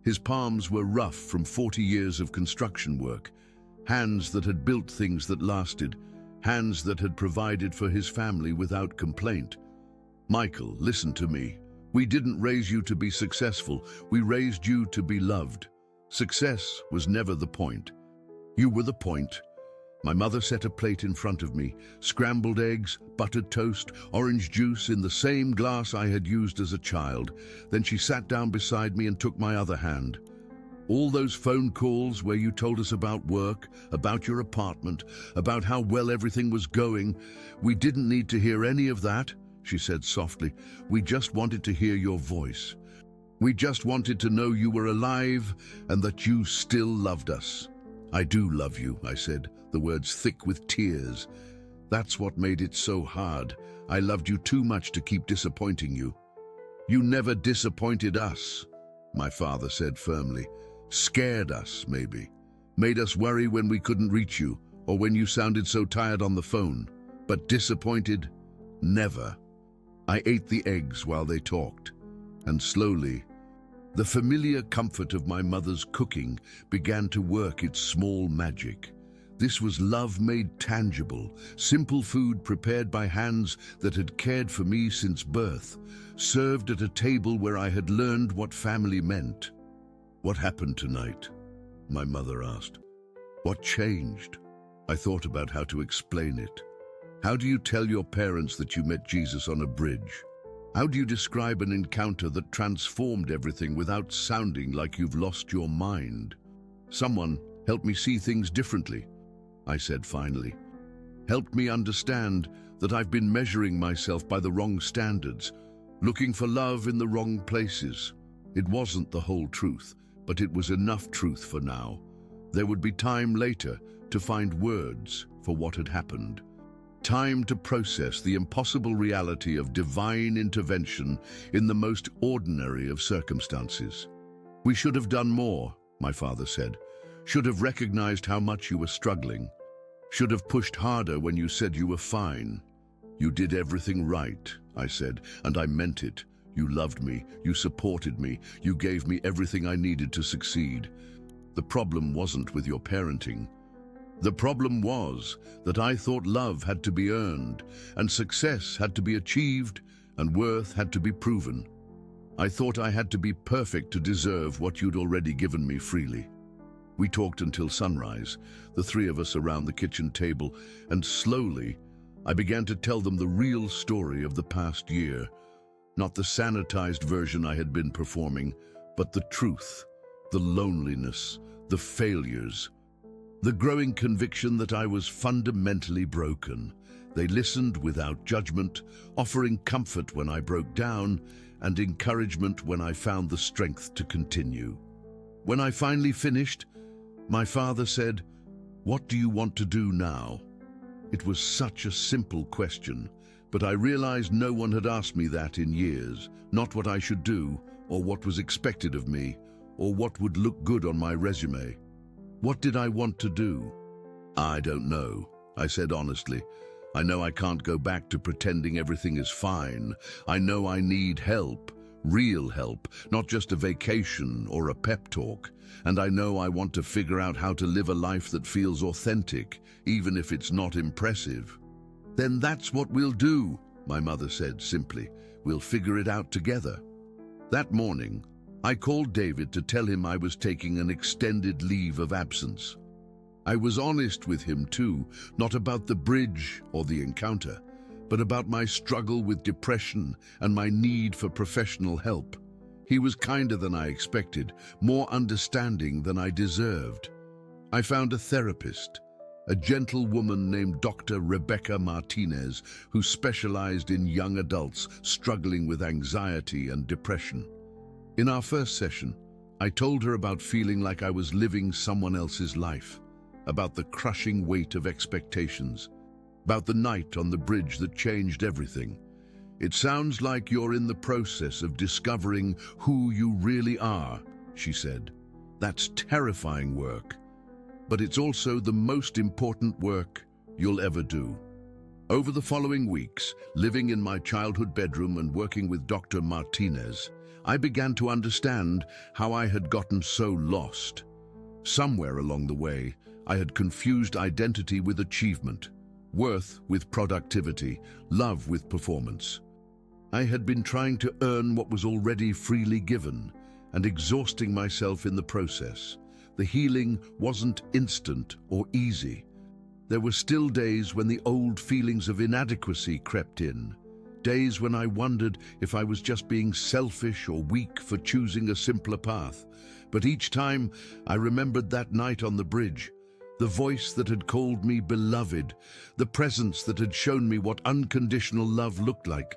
His palms were rough from 40 years of construction work, hands that had built things that lasted, hands that had provided for his family without complaint. "Michael, listen to me. We didn't raise you to be successful. We raised you to be loved. Success was never the point. You were the point." My mother set a plate in front of me, scrambled eggs, buttered toast, orange juice in the same glass I had used as a child. Then she sat down beside me and took my other hand. "All those phone calls where you told us about work, about your apartment, about how well everything was going, we didn't need to hear any of that," she said softly. "We just wanted to hear your voice. We just wanted to know you were alive and that you still loved us." "I do love you," I said, the words thick with tears. "That's what made it so hard. I loved you too much to keep disappointing you." "You never disappointed us," my father said firmly. "Scared us, maybe. Made us worry when we couldn't reach you, or when you sounded so tired on the phone. But disappointed? Never." I ate the eggs while they talked, and slowly, the familiar comfort of my mother's cooking began to work its small magic. This was love made tangible, simple food prepared by hands that had cared for me since birth, served at a table where I had learned what family meant. "What happened tonight?" my mother asked. "What changed?" I thought about how to explain it. How do you tell your parents that you met Jesus on a bridge? How do you describe an encounter that transformed everything without sounding like you've lost your mind? "Someone helped me see things differently," I said finally. "Helped me understand that I've been measuring myself by the wrong standards, looking for love in the wrong places. It wasn't the whole truth, but it was enough truth for now. There would be time later to find words for what had happened. Time to process the impossible reality of divine intervention in the most ordinary of circumstances." "We should have done more," my father said. "Should have recognized how much you were struggling. Should have pushed harder when you said you were fine." "You did everything right," I said, "and I meant it. You loved me, you supported me, you gave me everything I needed to succeed. The problem wasn't with your parenting. The problem was that I thought love had to be earned, and success had to be achieved, and worth had to be proven. I thought I had to be perfect to deserve what you'd already given me freely." We talked until sunrise, the three of us around the kitchen table, and slowly I began to tell them the real story of the past year. Not the sanitized version I had been performing, but the truth, the loneliness, the failures, the growing conviction that I was fundamentally broken. They listened without judgment, offering comfort when I broke down and encouragement when I found the strength to continue. When I finally finished, my father said, "What do you want to do now?" It was such a simple question, but I realized no one had asked me that in years, not what I should do, or what was expected of me, or what would look good on my resume. What did I want to do? "I don't know," I said honestly. "I know I can't go back to pretending everything is fine. I know I need help, real help, not just a vacation or a pep talk. And I know I want to figure out how to live a life that feels authentic, even if it's not impressive." "Then that's what we'll do," my mother said simply. "We'll figure it out together." That morning, I called David to tell him I was taking an extended leave of absence. I was honest with him too, not about the bridge or the encounter, but about my struggle with depression and my need for professional help. He was kinder than I expected, more understanding than I deserved. I found a therapist, a gentle woman named Dr. Rebecca Martinez, who specialized in young adults struggling with anxiety and depression. In our first session, I told her about feeling like I was living someone else's life, about the crushing weight of expectations, about the night on the bridge that changed everything. "It sounds like you're in the process of discovering who you really are," she said. "That's terrifying work, but it's also the most important work you'll ever do." Over the following weeks, living in my childhood bedroom and working with Dr. Martinez, I began to understand how I had gotten so lost. Somewhere along the way, I had confused identity with achievement, worth with productivity, love with performance. I had been trying to earn what was already freely given and exhausting myself in the process. The healing wasn't instant or easy. There were still days when the old feelings of inadequacy crept in, days when I wondered if I was just being selfish or weak for choosing a simpler path. But each time I remembered that night on the bridge, the voice that had called me beloved, the presence that had shown me what unconditional love looked like.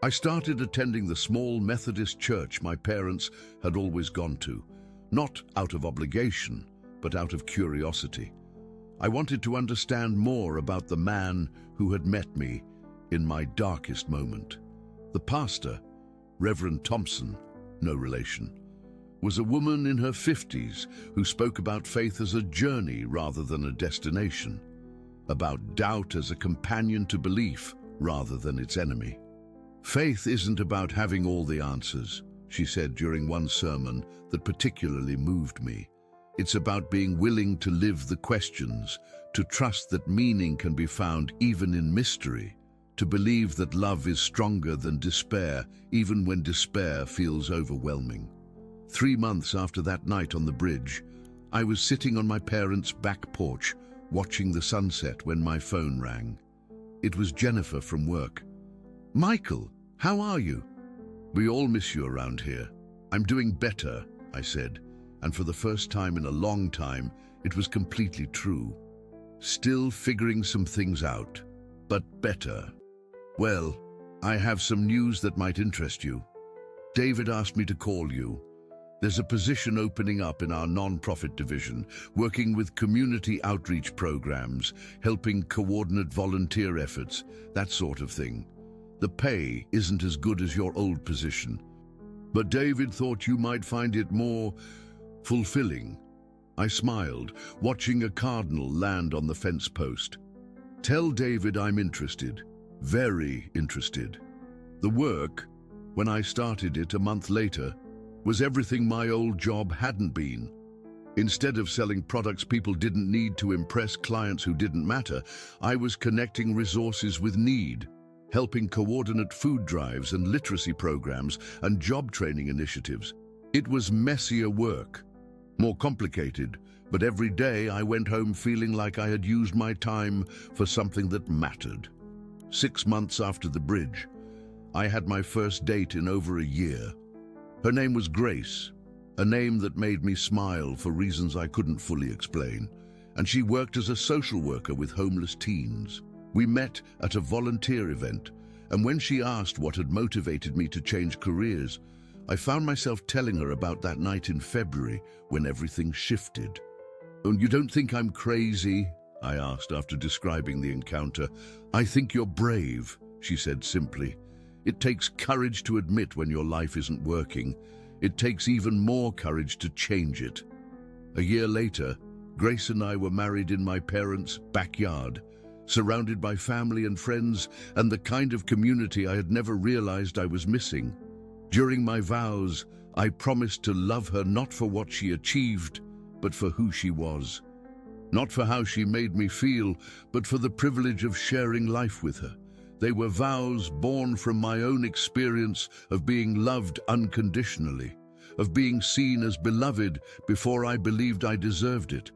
I started attending the small Methodist church my parents had always gone to, not out of obligation, but out of curiosity. I wanted to understand more about the man who had met me in my darkest moment. The pastor, Reverend Thompson, no relation, was a woman in her 50s who spoke about faith as a journey rather than a destination, about doubt as a companion to belief rather than its enemy. "Faith isn't about having all the answers," she said during one sermon that particularly moved me. "It's about being willing to live the questions, to trust that meaning can be found even in mystery, to believe that love is stronger than despair, even when despair feels overwhelming." 3 months after that night on the bridge, I was sitting on my parents' back porch, watching the sunset when my phone rang. It was Jennifer from work. "Michael, how are you?" "We all miss you around here." "I'm doing better," I said, and for the first time in a long time, it was completely true. "Still figuring some things out, but better." "Well, I have some news that might interest you. David asked me to call you. There's a position opening up in our non-profit division, working with community outreach programs, helping coordinate volunteer efforts, that sort of thing. The pay isn't as good as your old position, but David thought you might find it more fulfilling." I smiled, watching a cardinal land on the fence post. "Tell David I'm interested, very interested." The work, when I started it a month later, was everything my old job hadn't been. Instead of selling products people didn't need to impress clients who didn't matter, I was connecting resources with need, helping coordinate food drives and literacy programs and job training initiatives. It was messier work, more complicated, but every day I went home feeling like I had used my time for something that mattered. 6 months after the bridge, I had my first date in over a year. Her name was Grace, a name that made me smile for reasons I couldn't fully explain, and she worked as a social worker with homeless teens. We met at a volunteer event, and when she asked what had motivated me to change careers, I found myself telling her about that night in February when everything shifted. "And you don't think I'm crazy?" I asked after describing the encounter. "I think you're brave," she said simply. "It takes courage to admit when your life isn't working. It takes even more courage to change it." A year later, Grace and I were married in my parents' backyard, surrounded by family and friends and the kind of community I had never realized I was missing. During my vows, I promised to love her not for what she achieved, but for who she was. Not for how she made me feel, but for the privilege of sharing life with her. They were vows born from my own experience of being loved unconditionally, of being seen as beloved before I believed I deserved it.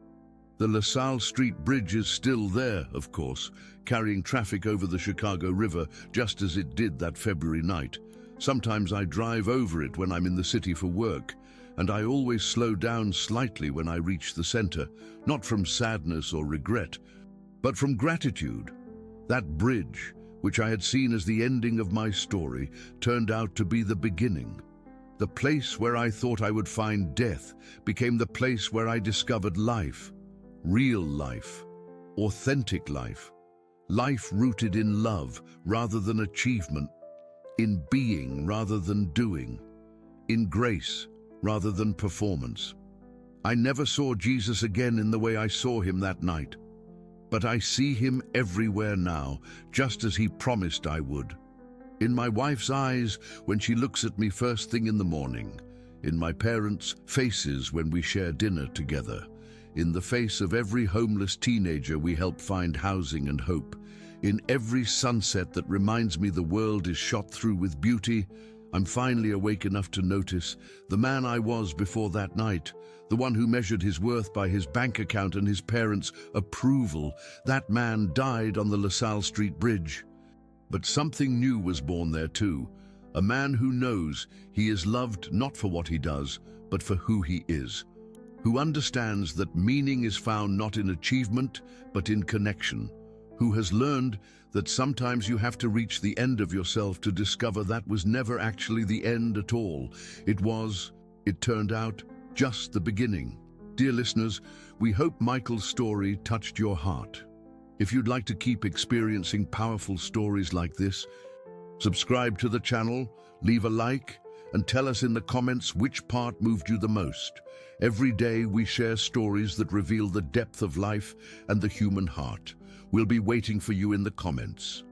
The LaSalle Street Bridge is still there, of course, carrying traffic over the Chicago River just as it did that February night. Sometimes I drive over it when I'm in the city for work, and I always slow down slightly when I reach the center, not from sadness or regret, but from gratitude. That bridge, which I had seen as the ending of my story, turned out to be the beginning. The place where I thought I would find death became the place where I discovered life, real life, authentic life, life rooted in love rather than achievement, in being rather than doing, in grace rather than performance. I never saw Jesus again in the way I saw him that night, but I see him everywhere now, just as he promised I would. In my wife's eyes when she looks at me first thing in the morning, in my parents' faces when we share dinner together, in the face of every homeless teenager we help find housing and hope, in every sunset that reminds me the world is shot through with beauty. I'm finally awake enough to notice the man I was before that night, the one who measured his worth by his bank account and his parents' approval. That man died on the LaSalle Street Bridge. But something new was born there too, a man who knows he is loved not for what he does, but for who he is, who understands that meaning is found not in achievement, but in connection, who has learned that sometimes you have to reach the end of yourself to discover that was never actually the end at all. It turned out, just the beginning. Dear listeners, we hope Michael's story touched your heart. If you'd like to keep experiencing powerful stories like this, subscribe to the channel, leave a like, and tell us in the comments which part moved you the most. Every day we share stories that reveal the depth of life and the human heart. We'll be waiting for you in the comments.